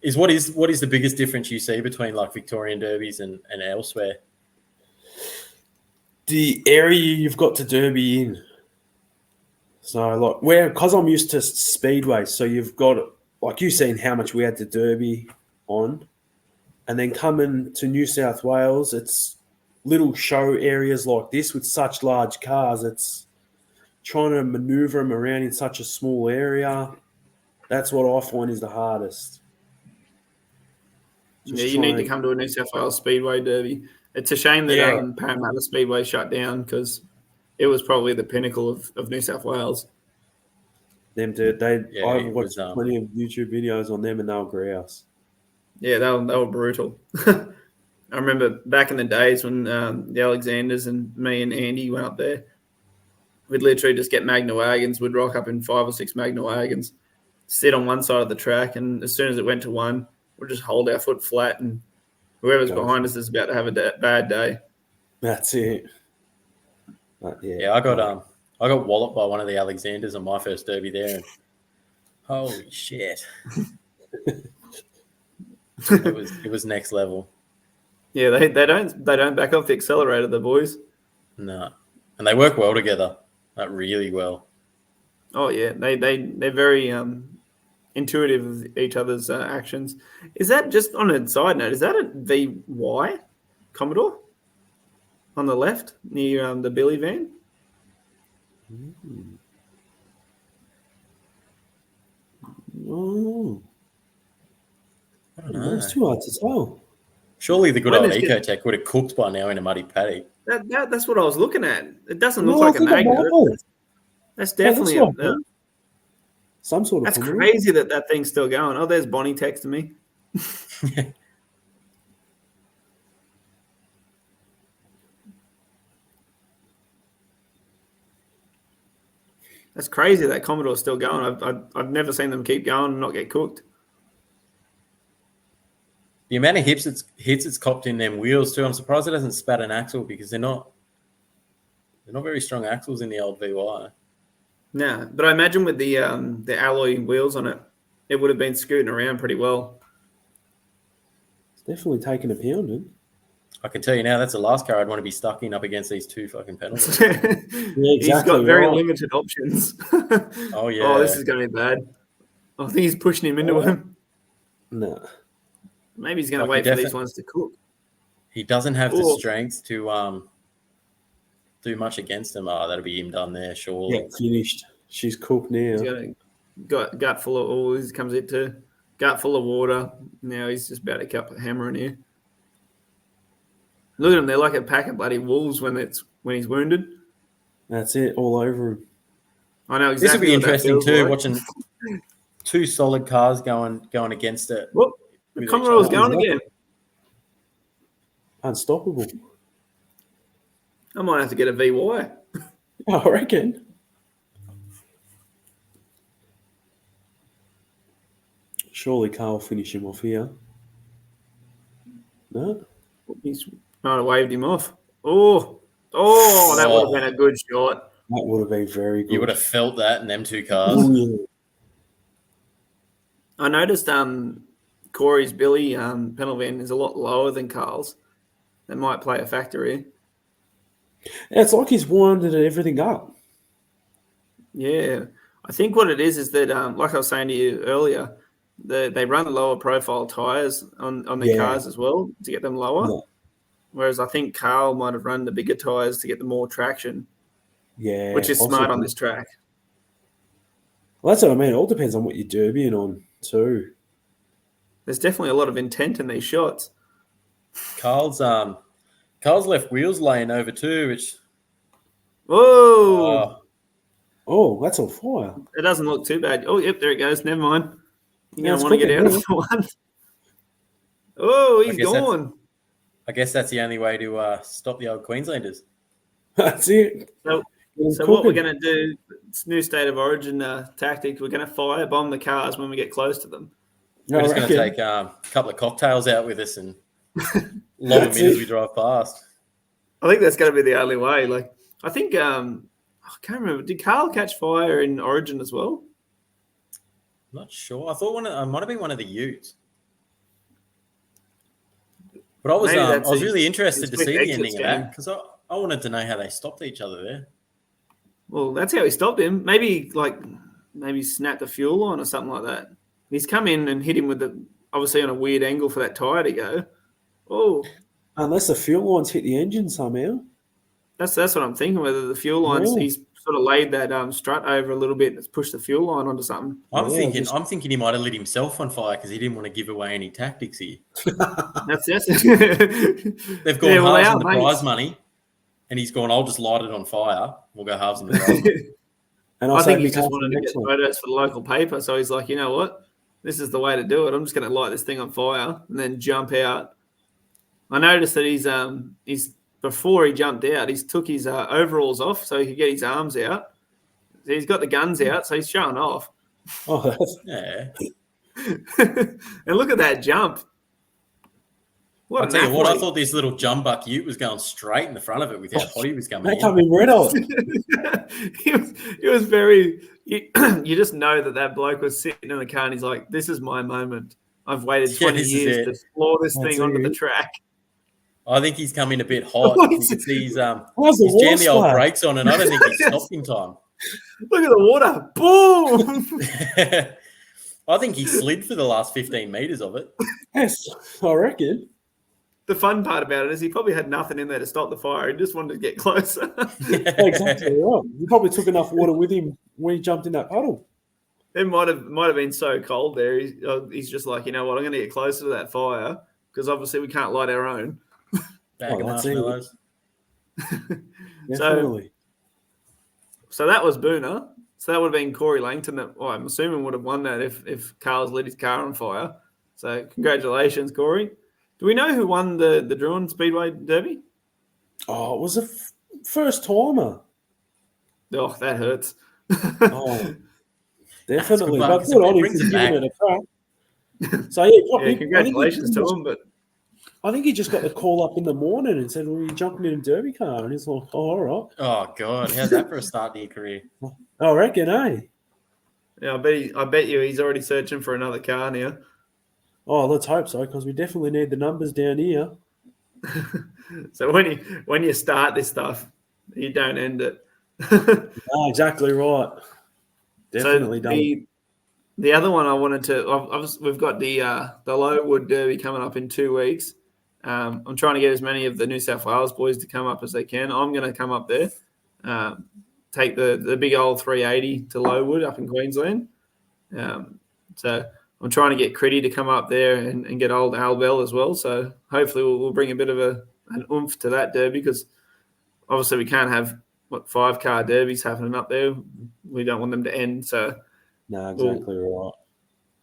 Is what is the biggest difference you see between like Victorian derbies and elsewhere? The area you've got to derby in. So, like, because I'm used to speedway, so you've got, like, you seen how much we had to derby on, and then coming to New South Wales, it's little show areas like this with such large cars. It's trying to maneuver them around in such a small area. That's what I find is the hardest. Yeah, you need to come to a New South Wales Speedway Derby. It's a shame that Parramatta Speedway shut down because it was probably the pinnacle of New South Wales. I've watched plenty of YouTube videos on them and they were grouse. Yeah, they were brutal. I remember back in the days when the Alexanders and me and Andy went up there, we'd literally just get Magna wagons. We'd rock up in 5 or 6 Magna wagons, sit on one side of the track, and as soon as it went to one, we'd just hold our foot flat, and whoever's behind us is about to have a bad day. That's it. Yeah, I got walloped by one of the Alexanders on my first derby there, and holy shit, it was next level. Yeah, they don't back off the accelerator, the boys. No, and they work well together, like really well. Oh yeah, they're very intuitive of each other's actions. Is that, just on a side note, is that a VY Commodore on the left near the Billy van? Oh, I don't know. it's too hard to tell. Surely the good When old is it- Ecotech would have cooked by now in a muddy paddy. That's what I was looking at. It doesn't look No, I like a think I magnet. know. That's Yeah, definitely that's right, some sort of. that's Commodore. crazy that thing's still going. Oh, there's Bonnie texting me. That's crazy that Commodore's still going. I've never seen them keep going and not get cooked. The amount of hits it's copped in them wheels too. I'm surprised it hasn't spat an axle because they're not very strong axles in the old VY. Nah, but I imagine with the alloy wheels on it, it would have been scooting around pretty well. It's definitely taken a pounding. I can tell you now, that's the last car I'd want to be stuck in up against these two fucking penalties. He's got very limited options. Oh yeah. Oh, this is going to be bad. I think he's pushing him into him. No. Maybe he's going to Like, wait for these ones to cook. He doesn't have the strength to do much against him. Oh, that'll be him done there, surely. Yeah, finished. She's cooked now. He's got a gut full of oil. He comes into gut full of water. Now he's just about to cut a hammer in here. Look at them. They're like a pack of bloody wolves when he's wounded. That's it, all over him. I know exactly. This will be what that interesting feels too, like. watching two solid cars going against it. Whoop, the Commodore's going again. Unstoppable. I might have to get a VY. I reckon. Surely Carl will finish him off here. No? He's might have waved him off. Oh, that would have been a good shot. That would have been very good. You would have felt that in them two cars. Oh, yeah. I noticed Corey's Billy pedal van is a lot lower than Carl's. That might play a factor here. Yeah, it's like he's winded everything up. Yeah. I think what it is that, like I was saying to you earlier, they run lower profile tyres on their cars as well to get them lower. Yeah. Whereas I think Carl might have run the bigger tyres to get the more traction. Yeah. Which is possibly. smart on this track. Well, that's what I mean. It all depends on what you're derbying on, too. There's definitely a lot of intent in these shots. Carl's left wheels laying over too, which Whoa! Oh, that's on fire. It doesn't look too bad. Oh, yep, there it goes. Never mind. You're Yeah, going to want to get out of the one. Oh, he's gone. I guess that's the only way to stop the old Queenslanders. That's it. So So what we're going to do, it's new state of origin tactic. We're going to firebomb the cars when we get close to them. We're just going to take a couple of cocktails out with us and lob them in as we drive past. I think that's going to be the only way. Like, I think I can't remember. Did Carl catch fire in Origin as well? I'm not sure. I thought it might have been one of the Utes. But I was really interested to see the ending of that because I wanted to know how they stopped each other there. Well, that's how he stopped him. Maybe snapped the fuel line or something like that. He's come in and hit him with obviously on a weird angle for that tyre to go. Oh, unless the fuel lines hit the engine somehow. That's what I'm thinking. Whether the fuel lines, he's sort of laid that strut over a little bit and it's pushed the fuel line onto something. I'm thinking he might have lit himself on fire because he didn't want to give away any tactics here. That's They've gone halves in the prize money, and he's gone, I'll just light it on fire. We'll go halves in the prize money. And I think he just wanted to get photos for the local paper. So he's like, you know what? This is the way to do it. I'm just going to light this thing on fire and then jump out. I noticed that he's before he jumped out, he's took his overalls off so he could get his arms out. So he's got the guns out, so he's showing off. Oh, yeah. And look at that jump. I'll tell you what, I thought this little jumbuck ute was going straight in the front of it with how hot he was coming in. They come in red on. He was very... You just know that bloke was sitting in the car and he's like, this is my moment. I've waited 20 years to floor this thing onto the track. I think he's come in a bit hot. You can see he's jammed the old brakes on, and I don't think he stopped in time. Look at the water. Boom! I think he slid for the last 15 metres of it. Yes, I reckon. The fun part about it is he probably had nothing in there to stop the fire. He just wanted to get closer. Exactly right. He probably took enough water with him when he jumped in that puddle. It might have been so cold there. He's just like, you know what, I'm going to get closer to that fire because obviously we can't light our own. Bag of marshmallows. Definitely. So that was Boonah. So that would have been Corey Langton that I'm assuming would have won that if Carl's lit his car on fire. So congratulations, Corey. Do we know who won the Drouin Speedway Derby? Oh, it was a first timer. Oh, that hurts. Oh, definitely. But good on him for giving it a crack. So congratulations to him. But I think he just got the call up in the morning and said, "Well, you jumping in a derby car?" And he's like, "Oh, all right." Oh God, how's that for a start to your career? I reckon, eh? Yeah, I bet you he's already searching for another car now. Oh, let's hope so, because we definitely need the numbers down here. So when you start this stuff, you don't end it. Oh, exactly right. Definitely so done. The other one I wanted to, we've got the Lowood Derby coming up in 2 weeks. I'm trying to get as many of the New South Wales boys to come up as they can. I'm going to come up there, take the big old 380 to Lowood up in Queensland. So I'm trying to get Critty to come up there and get old Al Bell as well. So hopefully we'll bring a bit of an oomph to that derby because obviously we can't have 5-car derbies happening up there. We don't want them to end. So no, exactly right.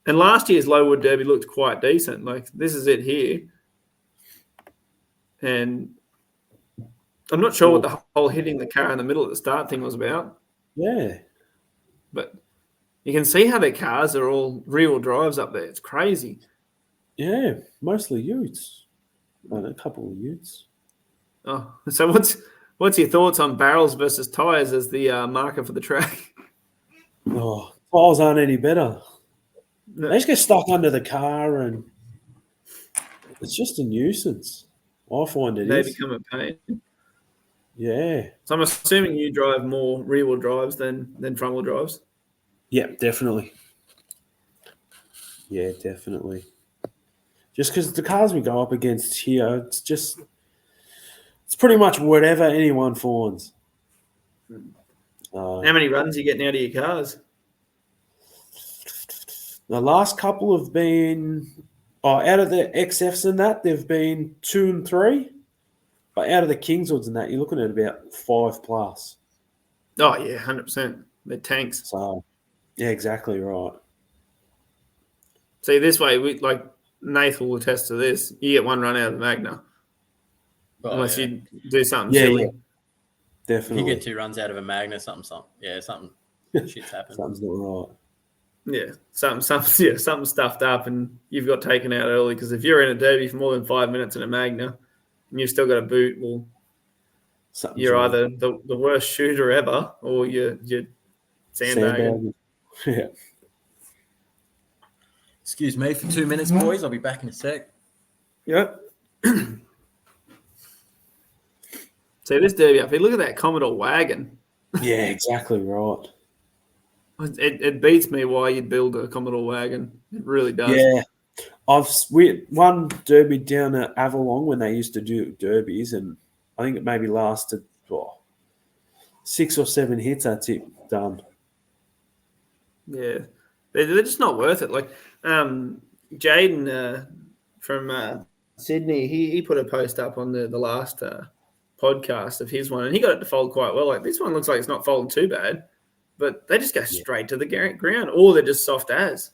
And last year's Lowood Derby looked quite decent. Like this is it here. And I'm not sure what the whole hitting the car in the middle at the start thing was about. Yeah. But you can see how their cars are all rear-wheel drives up there. It's crazy. Yeah, mostly utes. A couple of utes. Oh, so what's your thoughts on barrels versus tyres as the marker for the track? Oh, tyres aren't any better. No. They just get stuck under the car and it's just a nuisance. I find it is. They become a pain. Yeah. So I'm assuming you drive more rear-wheel drives than front-wheel drives? Yeah, definitely. Yeah, definitely. Just because the cars we go up against here, it's pretty much whatever anyone finds. How many runs are you getting out of your cars? The last couple have been, out of the XFs and that, they've been 2 and 3. But out of the Kingswoods and that, you're looking at about 5 plus. Oh, yeah, 100%. They're tanks. So, yeah, exactly right. See, this way, Nath will attest to this. You get 1 run out of the Magna. Unless you do something silly. If you definitely. get 2 runs out of a Magna, something. Something shit's happened. Something's not right. Yeah, something stuffed up, and you've got taken out early. Because if you're in a derby for more than 5 minutes in a Magna, and you've still got a boot, well, Something's you're wrong. either the worst shooter ever, or you're sandbagging. Yeah. Excuse me for 2 minutes, boys. I'll be back in a sec. Yep. See this derby up here. Look at that Commodore wagon. Yeah, exactly right. It beats me why you'd build a Commodore wagon. It really does. Yeah. We won derby down at Avalon when they used to do derbies, and I think it maybe lasted 6 or 7 hits. That's it, done. Yeah, they're just not worth it. Like Jaden from Sydney, he put a post up on the last podcast of his one, and he got it to fold quite well. Like this one looks like it's not folding too bad, but they just go straight to the ground, or they're just soft as.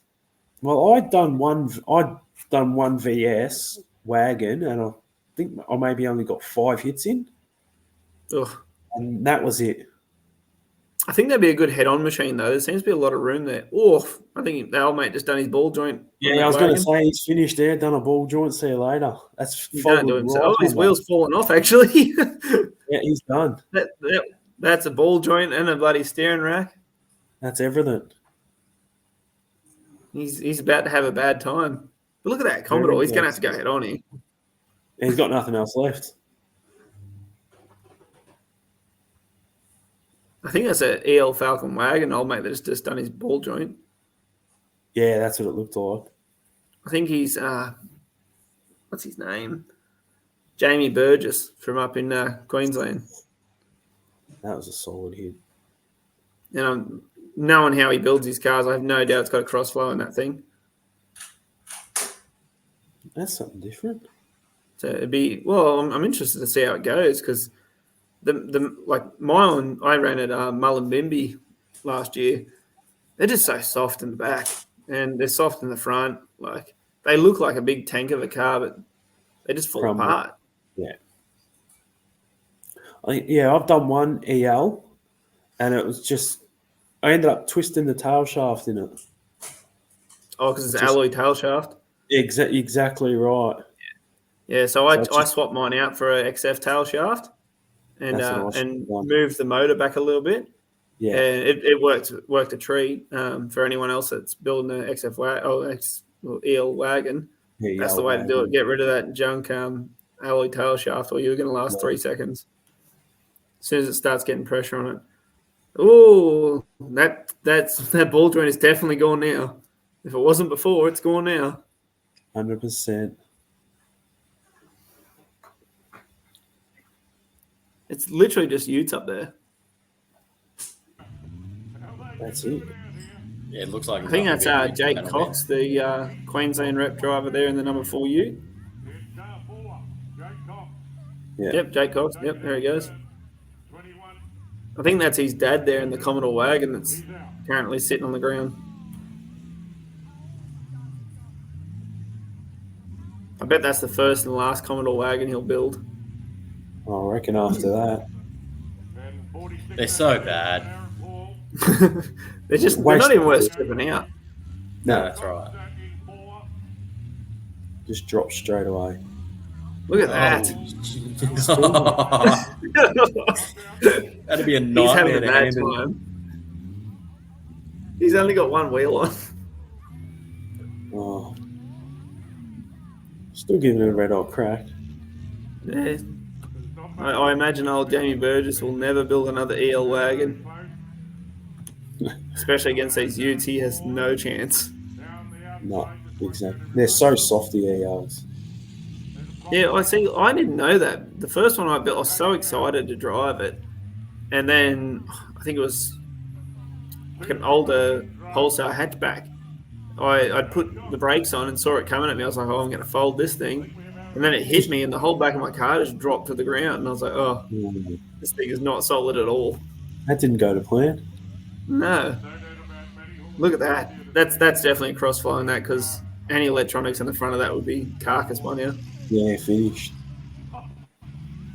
Well, I'd done one VS wagon, and I think I maybe only got 5 hits in, Ugh. and that was it. I think that'd be a good head-on machine, though. There seems to be a lot of room there. Oh, I think the old mate just done his ball joint. Yeah, I was going to say he's finished there, done a ball joint. See you later. That's He's done to himself. right Oh, his on wheel's fallen off, actually. Yeah, he's done. That's a ball joint and a bloody steering rack. That's everything. He's about to have a bad time. But look at that Commodore. He's going to have to go head-on here. And he's got nothing else left. I think that's an EL Falcon wagon, old mate, that's just done his ball joint. Yeah, that's what it looked like. I think he's what's his name? Jamie Burgess from up in Queensland. That was a solid hit. And knowing how he builds his cars, I have no doubt it's got a crossflow in that thing. That's something different. So I'm interested to see how it goes because mine, I ran at Mullumbimby last year. They're just so soft in the back and they're soft in the front. Like they look like a big tank of a car, but they just fall apart. Yeah. I've done one EL, and it was just I ended up twisting the tail shaft in it. Oh, because it's an alloy tail shaft. Exactly right. Yeah, so I swapped mine out for an XF tail shaft and moved the motor back a little bit. Yeah, and it worked a treat for anyone else that's building an EL wagon. Yeah, that's the way to do it. Get rid of that junk alloy tail shaft, or you're going to last 3 seconds. As soon as it starts getting pressure on it. Oh, that ball joint is definitely gone now. If it wasn't before, it's gone now. 100%. It's literally just utes up there. That's it. Yeah, it looks like. I think that's Jake Cox, the Queensland rep driver there in the number 4 ute. Yeah. Yep, Jake Cox. Yep, there he goes. I think that's his dad there in the Commodore wagon that's currently sitting on the ground. I bet that's the first and last Commodore wagon he'll build. I reckon after that. They're so bad. they're not even worth stripping out. No, that's right. Just drop straight away. Look at that. That'd be a He's nightmare having a to bad handle. time. He's only got one wheel on. Oh. Still giving it a red hot crack. Yeah. I imagine old Jamie Burgess will never build another EL wagon. Especially against these utes, he has no chance. No, exactly. They're so soft, the ELs. Yeah, I didn't know that. The first one I built, I was so excited to drive it. And then I think it was like an older wholesale hatchback. I'd put the brakes on and saw it coming at me. I was like, I'm going to fold this thing. And then it hit me and the whole back of my car just dropped to the ground. And I was like, oh, this thing is not solid at all. That didn't go to plan. No. Look at that. That's definitely a crossflow in that because any electronics in the front of that would be carcass by now. Yeah, finished.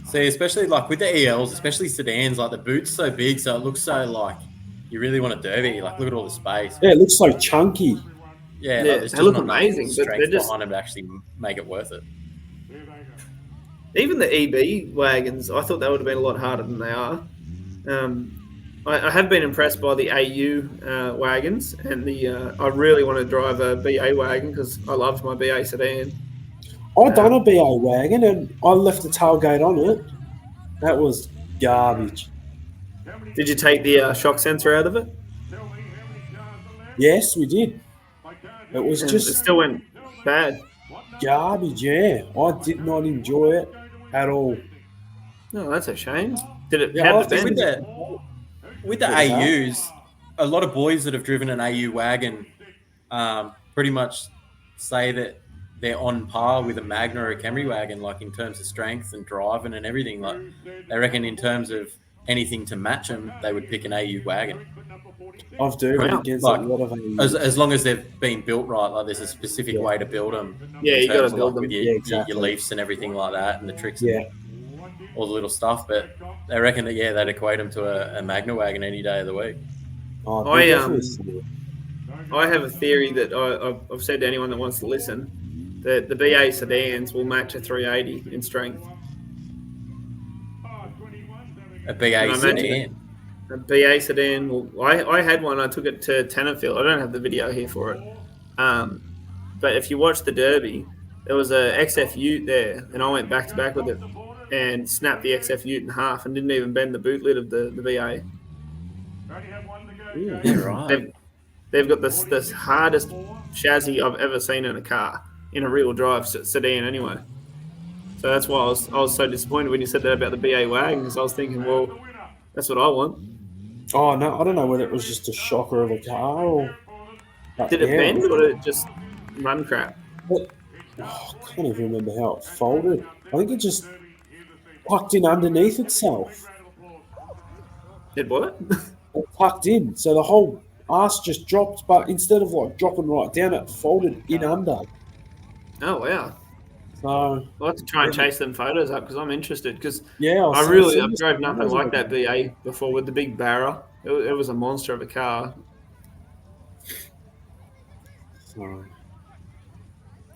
See, especially like with the ELs, especially sedans, like the boot's so big, so it looks so like you really want a Derby. Like, look at all the space. Yeah, it looks so chunky. Yeah, Yeah, like, there's they just look not amazing, enough but strength they're just behind them to actually make it worth it. even the EB wagons. I thought they would have been a lot harder than they are. I have been impressed by the AU wagons, and I really want to drive a BA wagon because I loved my BA sedan. I done a BA wagon and I left the tailgate on it. That was garbage. Did you take the shock sensor out of it? Yes, we did. It was And it just still went bad. garbage, yeah. I did not enjoy it at all. No, that's a shame. Did it? Yeah, how I did it think bend? With the AUs, a lot of boys that have driven an AU wagon pretty much say that they're on par with a Magna or a Camry wagon, like in terms of strength and driving and everything. Like they reckon in terms of anything to match them, they would pick an AU wagon. I've driven Wow. against Like, a lot of AUs. as long as they've been built right, like there's a specific way to build them. Yeah, in you gotta terms of, build like, them. with your, Yeah, exactly. your leafs and everything like that, and the tricks Yeah. and all the little stuff. But they reckon that they'd equate them to a Magna wagon any day of the week. Oh, I, they're definitely I have a theory that I've said to anyone that wants to listen that the BA sedans will match a 380 in strength. A BA And I imagine sedan. A BA sedan. Well, I had one. I took it to Tennerfield. I don't have the video here for it. But if you watch the Derby, there was a XF Ute there, and I went back to back with it and snapped the XF Ute in half and didn't even bend the boot lid of the BA. Yeah, right. They've got the hardest chassis I've ever seen in a car, in a real drive sedan anyway. So that's why I was so disappointed when you said that about the BA wagon, because I was thinking, well, that's what I want. Oh no, I don't know whether it was just a shocker of a car or. Did it bend or did it just run crap? I can't even remember how it folded. I think it just tucked in underneath itself. Did what? It tucked in, so the whole ass just dropped, but instead of like dropping right down, it folded in under. Oh wow! So I'll have to try and chase them photos up because I'm interested. Because yeah, I've drove nothing like that BA before with the big barra. It was a monster of a car. So,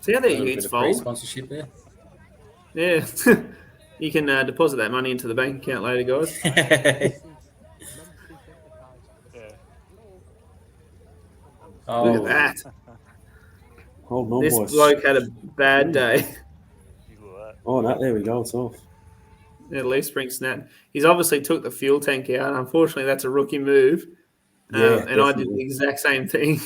See how their A little utes bit of free fold? sponsorship there. Yeah. You can deposit that money into the bank account later, guys. Look at that. hold on, This boys. bloke had a bad day. Oh no, there we go. It's off. Yeah, leaf spring snap. He's obviously took the fuel tank out. Unfortunately, that's a rookie move. Yeah, and I did definitely. the exact same thing.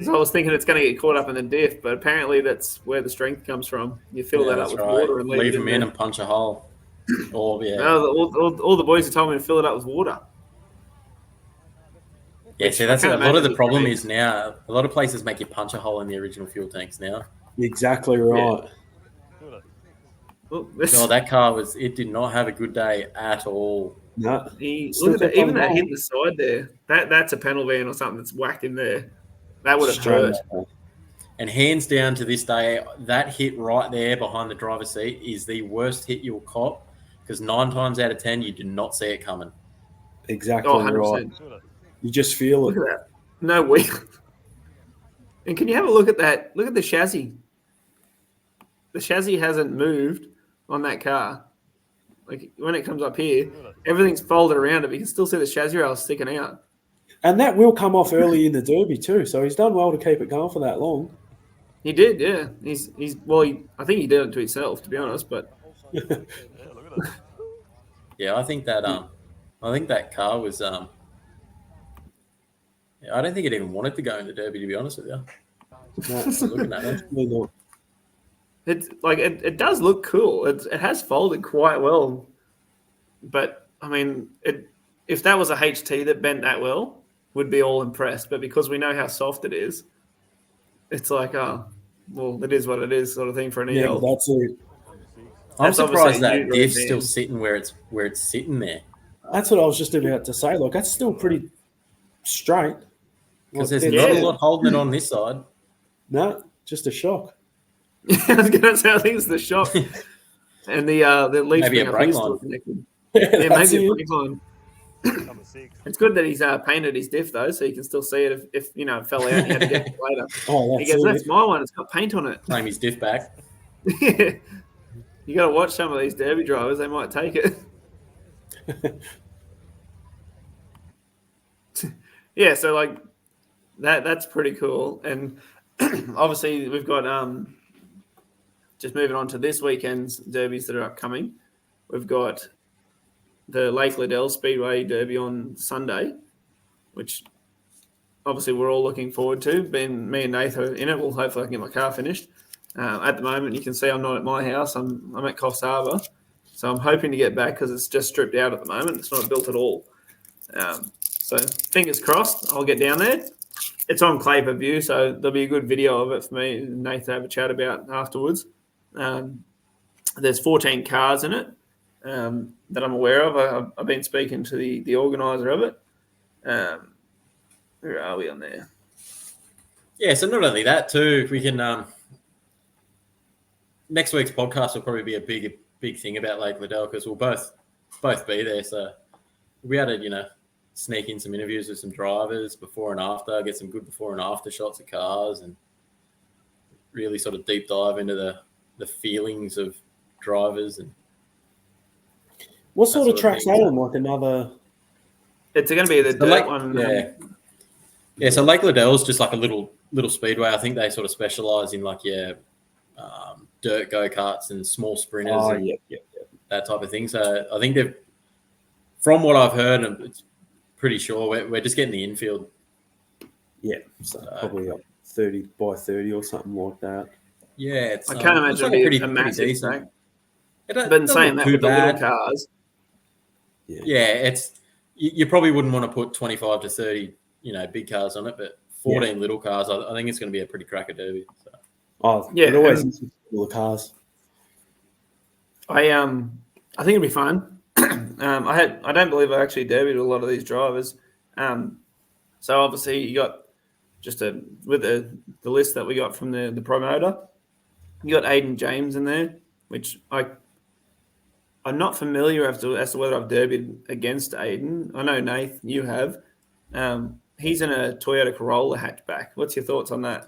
So I was thinking it's going to get caught up in the diff, but apparently that's where the strength comes from. You fill that up with water and leave it them in in there. and punch a hole. Or No, all the boys have told me to fill it up with water. yeah. See, that's I a can't lot of the imagine problem it is now. A lot of places make you punch a hole in the original fuel tanks now. Exactly right. Well, No, that car it did not have a good day at all. No, look at that, even that hit in the side there. That's a panel van or something that's whacked in there. That would have hurt. And hands down to this day, that hit right there behind the driver's seat is the worst hit you'll cop because 9 times out of 10 you do not see it coming. Exactly Oh, right. 100%. You just feel Look it. at that. No wheel. And can you have a look at that? Look at the chassis. The chassis hasn't moved on that car. Like when it comes up here, everything's folded around it, but you can still see the chassis rails sticking out. And that will come off early in the Derby too. So he's done well to keep it going for that long. He did, yeah. I think he did it to himself, to be honest. But Yeah, I think that car was I don't think it even wanted to go in the Derby, to be honest with you. No, Looking at it. really not. it's like it does look cool. It has folded quite well, but I mean, if that was a HT that bent that well, would be all impressed. But because we know how soft it is, it's like, oh, well, it is what it is, sort of thing for an Yeah, EL. but that's it. I'm That's surprised obviously a that new diff's van. still sitting where it's sitting there That's what I was just about to say. Look, that's still pretty straight. because Like, there's Yeah. not a lot holding it on this side. No, just a shock. I was going to say, I think it's the shock. And the leaf Maybe a spring up brake here is line. still connected. Yeah, That's maybe a it. brake line. Number 6. It's good that he's painted his diff though, so you can still see it if it fell out and you had to get it later. Oh, He that's goes, it. "That's my one. It's got paint on it." Claim his diff back. You got to watch some of these derby drivers; they might take it. Yeah, so like that's pretty cool. And obviously we've got just moving on to this weekend's derbies that are upcoming. We've got the Lake Liddell Speedway Derby on Sunday, which obviously we're all looking forward to. Me and Nath are in it. Well, hopefully I can get my car finished. At the moment, you can see I'm not at my house. I'm at Coffs Harbour. So I'm hoping to get back because it's just stripped out at the moment. It's not built at all. So fingers crossed, I'll get down there. It's on Clay-Per View, so there'll be a good video of it for me and Nath to have a chat about afterwards. There's 14 cars in it that I'm aware of. I've been speaking to the organiser of it. Where are we on there? Yeah, so not only that too, if we can next week's podcast will probably be a big thing about Lake Liddell because we'll both be there. So we'll be able to, sneak in some interviews with some drivers before and after, get some good before and after shots of cars and really sort of deep dive into the feelings of drivers. And What sort of track's thing. that on? Like another... It's going to be the dirt one. Yeah. Yeah, so Lake Liddell's just like a little speedway. I think they sort of specialise in like dirt go-karts and small sprinters and that type of thing. So I think they've, from what I've heard, and it's pretty sure we're just getting the infield. Yeah, so probably up 30 by 30 or something like that. Yeah, it's, I can't imagine like it'd be a massive decent. track. It But in saying that, with the bad. little cars, Yeah, it's you probably wouldn't want to put 25 to 30, big cars on it, but 14 little cars, I think it's going to be a pretty cracker derby. So. Oh, yeah, it always is little cars. I think it'd be fun. I don't believe I actually derbied a lot of these drivers. So obviously you got just with the list that we got from the promoter, you got Aiden James in there, which I'm not familiar as to whether I've derbied against Aiden. I know Nath, you have. He's in a Toyota Corolla hatchback. What's your thoughts on that?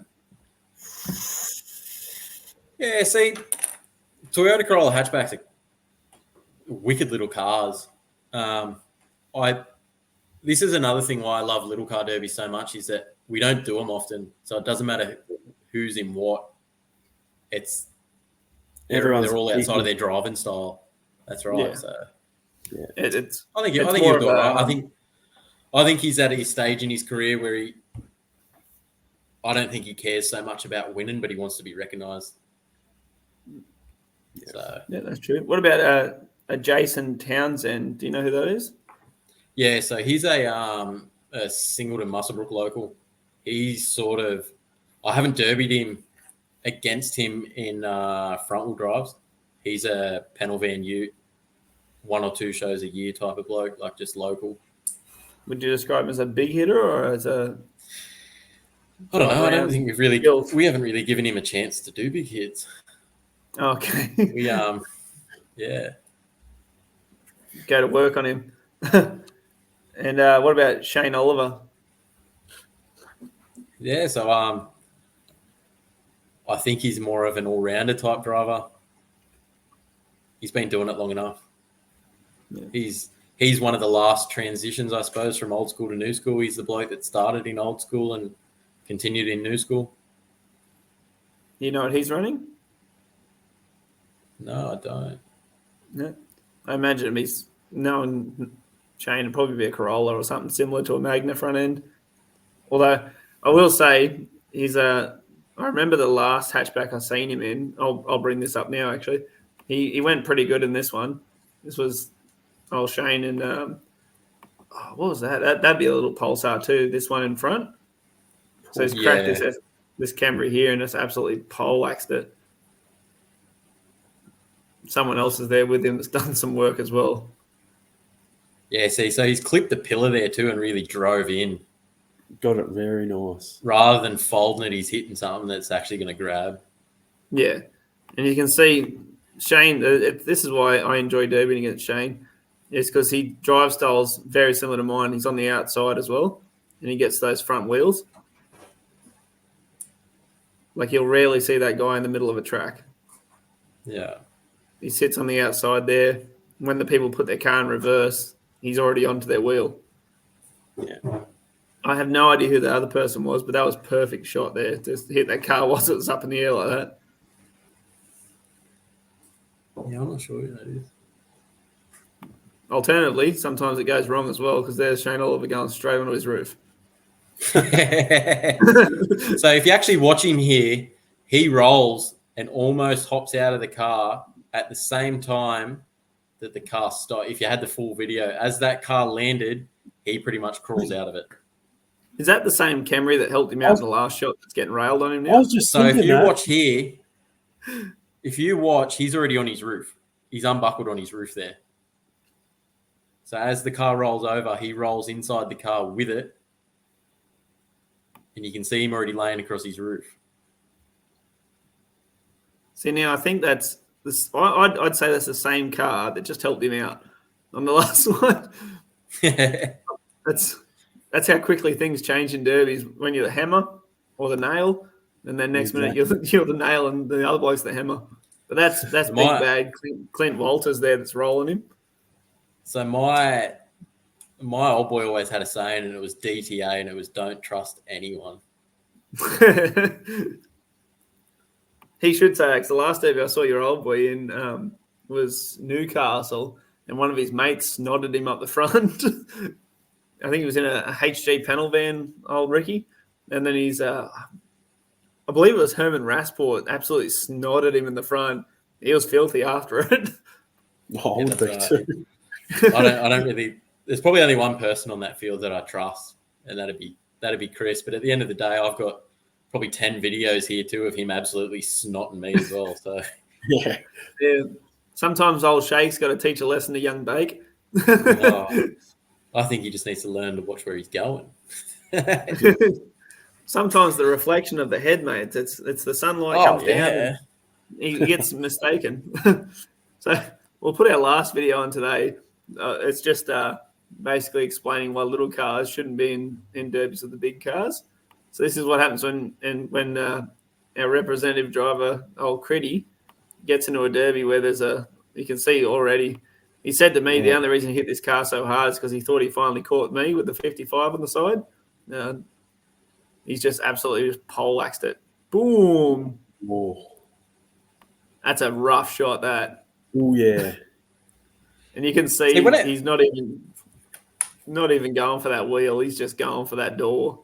Yeah, see, Toyota Corolla hatchbacks are wicked little cars. This is another thing why I love little car derbies so much is that we don't do them often, so it doesn't matter who's in what. It's they're all outside of their driving style. That's right. Yeah. So Yeah, I think it's he'll more do of it. a- I think he's at his stage in his career where I don't think he cares so much about winning, but he wants to be recognised. Yeah. So Yeah, that's true. What about a Jason Townsend? Do you know who that is? yeah, so he's a Singleton Muswellbrook local. He's sort of I haven't derbied him against him in front wheel drives. He's a panel van ute, 1 or 2 shows a year type of bloke, like just local. Would you describe him as a big hitter or as a? I don't know. I don't think skills? we haven't really given him a chance to do big hits. Okay. We yeah. Go to work on him. And what about Shane Oliver? Yeah, so I think he's more of an all-rounder type driver. He's been doing it long enough. Yeah. He's one of the last transitions, I suppose, from old school to new school. He's the bloke that started in old school and continued in new school. You know what he's running? No, I don't. Yeah. I imagine he's knowing Shane would probably be a Corolla or something similar to a Magna front end. Although I will say I remember the last hatchback I seen him in. I'll bring this up now. Actually, he went pretty good in this one. This was old Shane and what was that? That'd be a little Pulsar too. This one in front. So he's cracked this Camry here and just absolutely poleaxed it. Someone else is there with him that's done some work as well. Yeah, see, so he's clipped the pillar there too and really drove in. Got it very nice. Rather than folding it, he's hitting something that's actually going to grab. Yeah. And you can see Shane, this is why I enjoy derbying against Shane, is because he drive style's very similar to mine. He's on the outside as well, and he gets those front wheels. Like, you'll rarely see that guy in the middle of a track. Yeah. He sits on the outside there. When the people put their car in reverse, he's already onto their wheel. Yeah. I have no idea who the other person was, but that was a perfect shot there. Just hit that car whilst it was up in the air like that. Yeah, I'm not sure who that is. Alternatively, sometimes it goes wrong as well because there's Shane Oliver going straight onto his roof. So if you actually watch him here, he rolls and almost hops out of the car at the same time that the car stopped. If you had the full video, as that car landed, he pretty much crawls out of it. Is that the same Camry that helped him out in the last shot that's getting railed on him I now? was just So if thinking you that. watch here, he's already on his roof. He's unbuckled on his roof there. So as the car rolls over, he rolls inside the car with it. And you can see him already laying across his roof. See, now I think that's this. I'd say that's the same car that just helped him out on the last one. That's how quickly things change in derbies. When you're the hammer or the nail, and then next minute you're the nail and the other bloke's the hammer. But that's big bad Clint Walters there that's rolling him. So my old boy always had a saying, and it was DTA, and it was don't trust anyone. He should say, because the last derby I saw your old boy in was Newcastle, and one of his mates nodded him up the front. I think he was in a HG panel van, old Ricky. And then he's, I believe it was Herman Rasport, absolutely snotted him in the front. He was filthy after it. Oh, I would be too. I don't really. There's probably only one person on that field that I trust, and that'd be Chris. But at the end of the day, I've got probably 10 videos here too of him absolutely snotting me as well. So Yeah. Sometimes old Shake's got to teach a lesson to young Bake. I think he just needs to learn to watch where he's going. Sometimes the reflection of the head, mate. It's the sunlight comes down. And he gets mistaken. So we'll put our last video on today. It's just basically explaining why little cars shouldn't be in derbies with the big cars. So this is what happens when our representative driver, old Codyy, gets into a derby where you can see already. He said to me the only reason he hit this car so hard is because he thought he finally caught me with the 55 on the side. He's just absolutely poleaxed it. Boom. Oh, That's a rough shot, that. oh yeah. And you can see he's not even going for that wheel. He's just going for that door.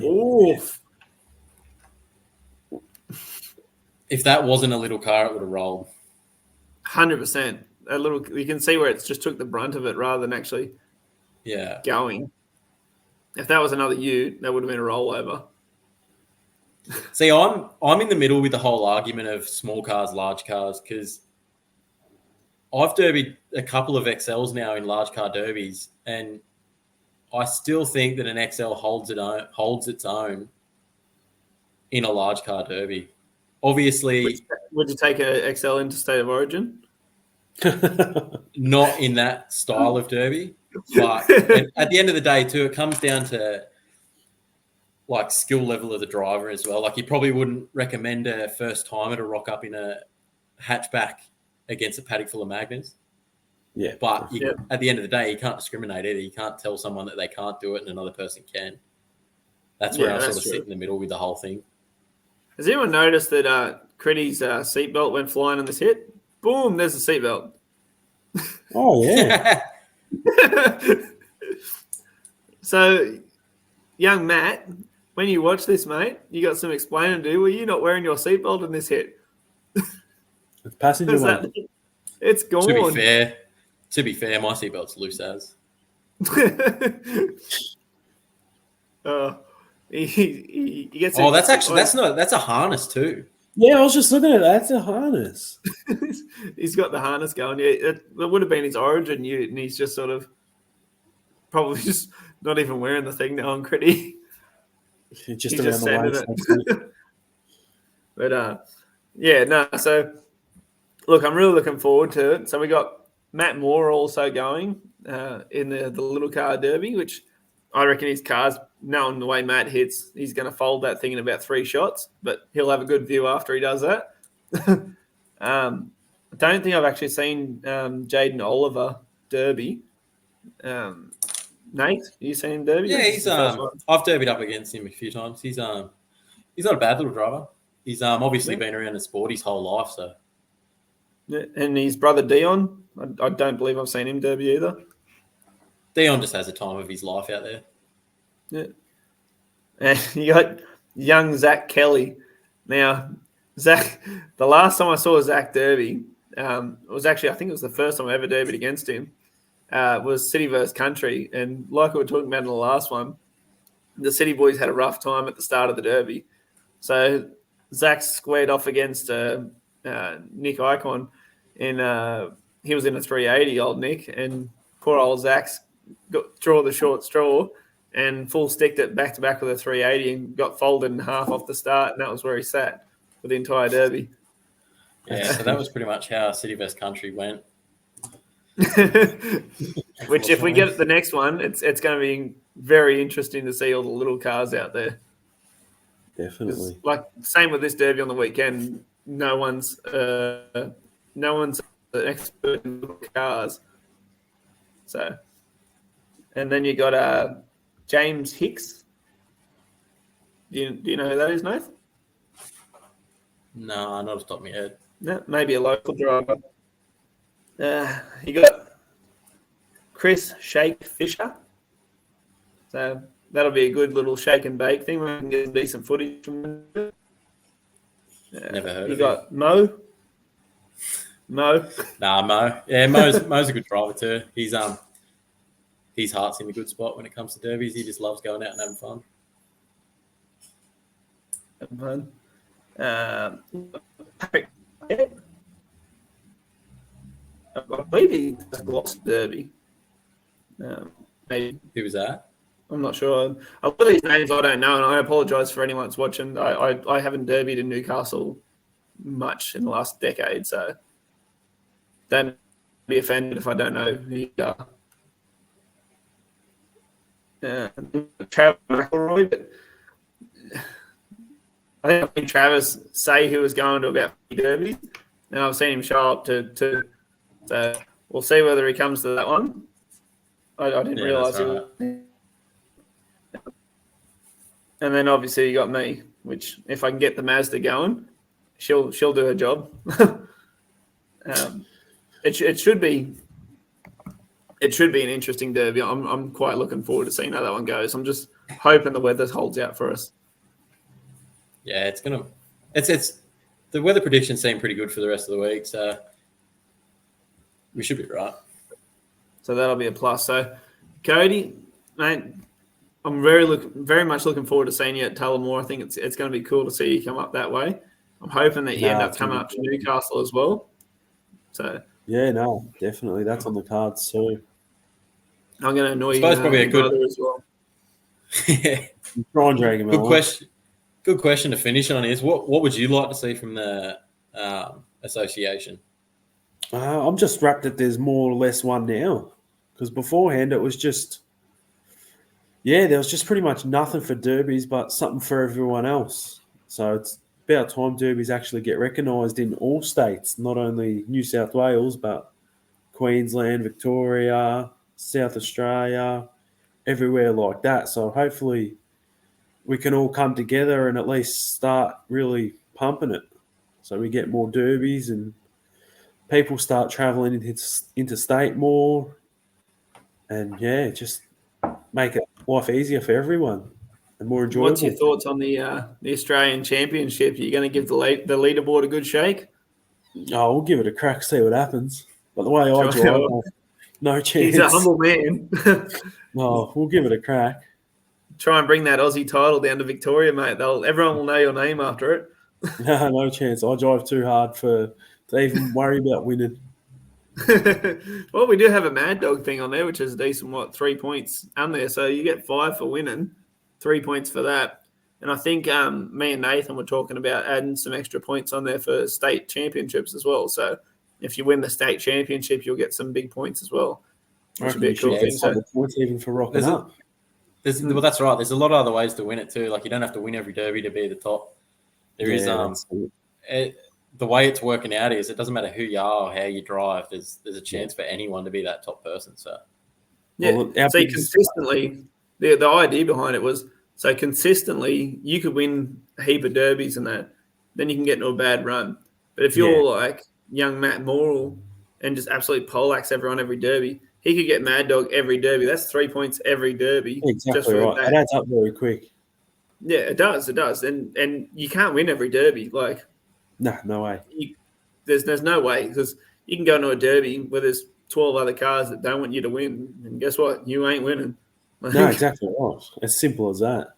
Oof. If that wasn't a little car, it would have rolled. 100%. You can see where it's just took the brunt of it rather than actually going. If that was another ute, that would have been a rollover. See, I'm in the middle with the whole argument of small cars, large cars, because I've derbied a couple of XLs now in large car derbies, and I still think that an XL holds its own in a large car derby. Obviously, would you take a XL into State of Origin? Not in that style of derby, but at the end of the day, too, it comes down to like skill level of the driver as well. Like, you probably wouldn't recommend a first timer to rock up in a hatchback against a paddock full of magnets. Yeah, but at the end of the day, you can't discriminate either. You can't tell someone that they can't do it and another person can. That's where I sort of sit in the middle with the whole thing. Has anyone noticed that Critty's seatbelt went flying on this hit? Boom, there's the seatbelt. Oh, yeah. So, young Matt, when you watch this, mate, you got some explaining to do. Were you not wearing your seatbelt in this hit? It's passenger one. It's gone. To be fair, my seatbelt's loose as. He gets. That's a harness too. Yeah, I was just looking at that. That's a harness. He's got the harness going. Yeah, it would have been his origin ute, and he's just sort of probably just not even wearing the thing now on Codyy. Just around the waist. But So look, I'm really looking forward to it. So we got Matt Moore also going in the little car derby, which I reckon his car's, knowing the way Matt hits, he's going to fold that thing in about 3 shots, but he'll have a good view after he does that. I don't think I've actually seen Jaden Oliver derby. Nate, you seen him derby? Yeah, he's I've derbied up against him a few times. He's not a bad little driver. He's obviously been around the sport his whole life, so. Yeah, and his brother Dion, I don't believe I've seen him derby either. Dion just has the time of his life out there. Yeah. And you got young Zach Kelly. Now, Zach, the last time I saw Zach derby, was actually, I think it was the first time I ever derbied against him, was City versus Country. And like we were talking about in the last one, the City boys had a rough time at the start of the derby. So Zach squared off against Nick Icon, and he was in a 380, old Nick, and poor old Zach's draw the short straw and full sticked it back to back with a 380 and got folded in half off the start, and that was where he sat for the entire derby. Yeah, so that was pretty much how City vs Country went. Which, if we get the next one, it's going to be very interesting to see all the little cars out there. Definitely. Like same with this derby on the weekend. No one's an expert in little cars. So, and then you got James Hicks. Do you know who that is, Nath? No, not off the top of my head. No, maybe a local driver. You got Chris Shake Fisher. So that'll be a good little shake and bake thing. We can get some decent footage from it. Never heard you of got Mo. Nah, Mo. Yeah, Mo's a good driver too. His heart's in a good spot when it comes to derbies. He just loves going out and having fun. Patrick, I believe he lost Derby. Maybe. Who was that? I'm not sure. A lot of these names I don't know, and I apologise for anyone that's watching. I haven't derbied in Newcastle much in the last decade, so don't be offended if I don't know who you are. Travis McElroy, but I think I've seen Travis say he was going to about 50 derbies, and I've seen him show up to so we'll see whether he comes to that one. I didn't realise right. it. And then obviously you got me, which if I can get the Mazda going, she'll do her job. It should be an interesting derby. I'm quite looking forward to seeing how that one goes. I'm just hoping the weather holds out for us. Yeah, it's the weather predictions seem pretty good for the rest of the week, so we should be right. So that'll be a plus. So, Codyy, mate, I'm very much looking forward to seeing you at Tullamore. I think it's going to be cool to see you come up that way. I'm hoping that you end up coming up to Newcastle as well. So yeah, no, definitely that's on the cards too. I'm going to annoy you. Probably a good as well. Yeah. Try and drag him Good along. question. Good question to finish on is what would you like to see from the association? I'm just wrapped that there's more or less one now, because beforehand it was just, there was just pretty much nothing for derbies but something for everyone else. So it's about time derbies actually get recognised in all states, not only New South Wales, but Queensland, Victoria, South Australia, everywhere like that. So hopefully we can all come together and at least start really pumping it. So we get more derbies and people start travelling interstate more, and just make it life easier for everyone and more enjoyable. What's your thoughts on the Australian Championship? Are you going to give the leaderboard a good shake? Oh, we'll give it a crack, see what happens. But the way I drive, no chance. He's a humble man. No, we'll give it a crack. Try and bring that Aussie title down to Victoria, mate. Everyone will know your name after it. No chance. I drive too hard to even worry about winning. Well, we do have a Mad Dog thing on there, which is a decent, 3 points on there. So you get 5 for winning, 3 points for that. And I think me and Nathan were talking about adding some extra points on there for state championships as well. So if you win the state championship, you'll get some big points as well, I which would reckon be a you should cool thing. get some points even for rocking up. Well, that's right. There's a lot of other ways to win it too. Like you don't have to win every derby to be the top. There is the way it's working out is it doesn't matter who you are or how you drive. There's a chance for anyone to be that top person. So see, consistently, the idea behind it was so consistently you could win a heap of derbies and that, then you can get into a bad run. But if you're like young Matt Morrill and just absolutely poleaxe everyone every derby, he could get Mad Dog every derby. That's 3 points every derby. Exactly just for right. It adds up very quick. Yeah, it does. It does. And you can't win every derby. Like, no way. There's no way, because you can go into a derby where there's 12 other cars that don't want you to win, and guess what? You ain't winning. Like, No, exactly right. As simple as that.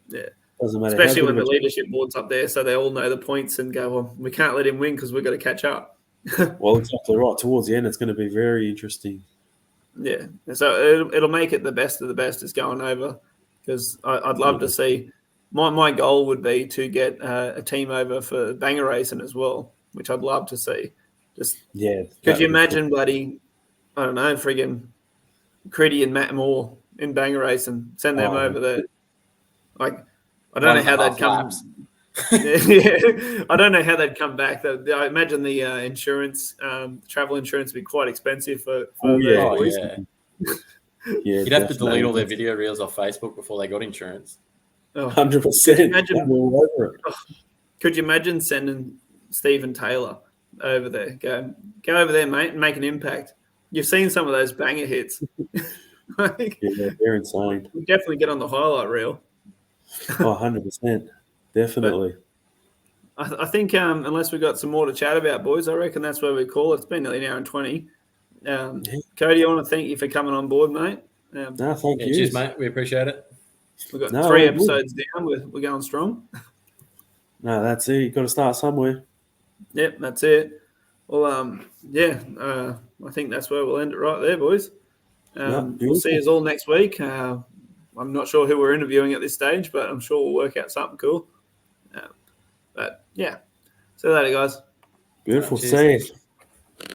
Yeah. Doesn't matter. Especially when the leadership board's up there, so they all know the points and go, well, we can't let him win because we've got to catch up. Well, exactly right. Towards the end, it's going to be very interesting. Yeah. So it'll make it the best of the best is going over, because I'd love to see. My goal would be to get a team over for banger racing as well, which I'd love to see. Could you imagine, bloody, I don't know, friggin' Codyy and Matt Moore in banger racing, send them over there. Like, I don't know how they'd come. I don't know how they'd come back. I imagine the insurance, travel insurance, would be quite expensive for those boys. You'd have to delete all their video reels off Facebook before they got insurance. 100%. Could you imagine sending Stephen Taylor over there? Go over there, mate, and make an impact. You've seen some of those banger hits. They're insane. You definitely get on the highlight reel. 100%. Definitely. I think unless we've got some more to chat about, boys, I reckon that's where we call it. It's been nearly an hour and 20. Codyy, I want to thank you for coming on board, mate. No, thank you. Cheers, mate. We appreciate it. We've got 3 episodes down. We're going strong. No, that's it. You've got to start somewhere. Yep, that's it. Well, I think that's where we'll end it right there, boys. We'll see us all next week. I'm not sure who we're interviewing at this stage, but I'm sure we'll work out something cool. But, yeah. See you later, guys. Beautiful. See you.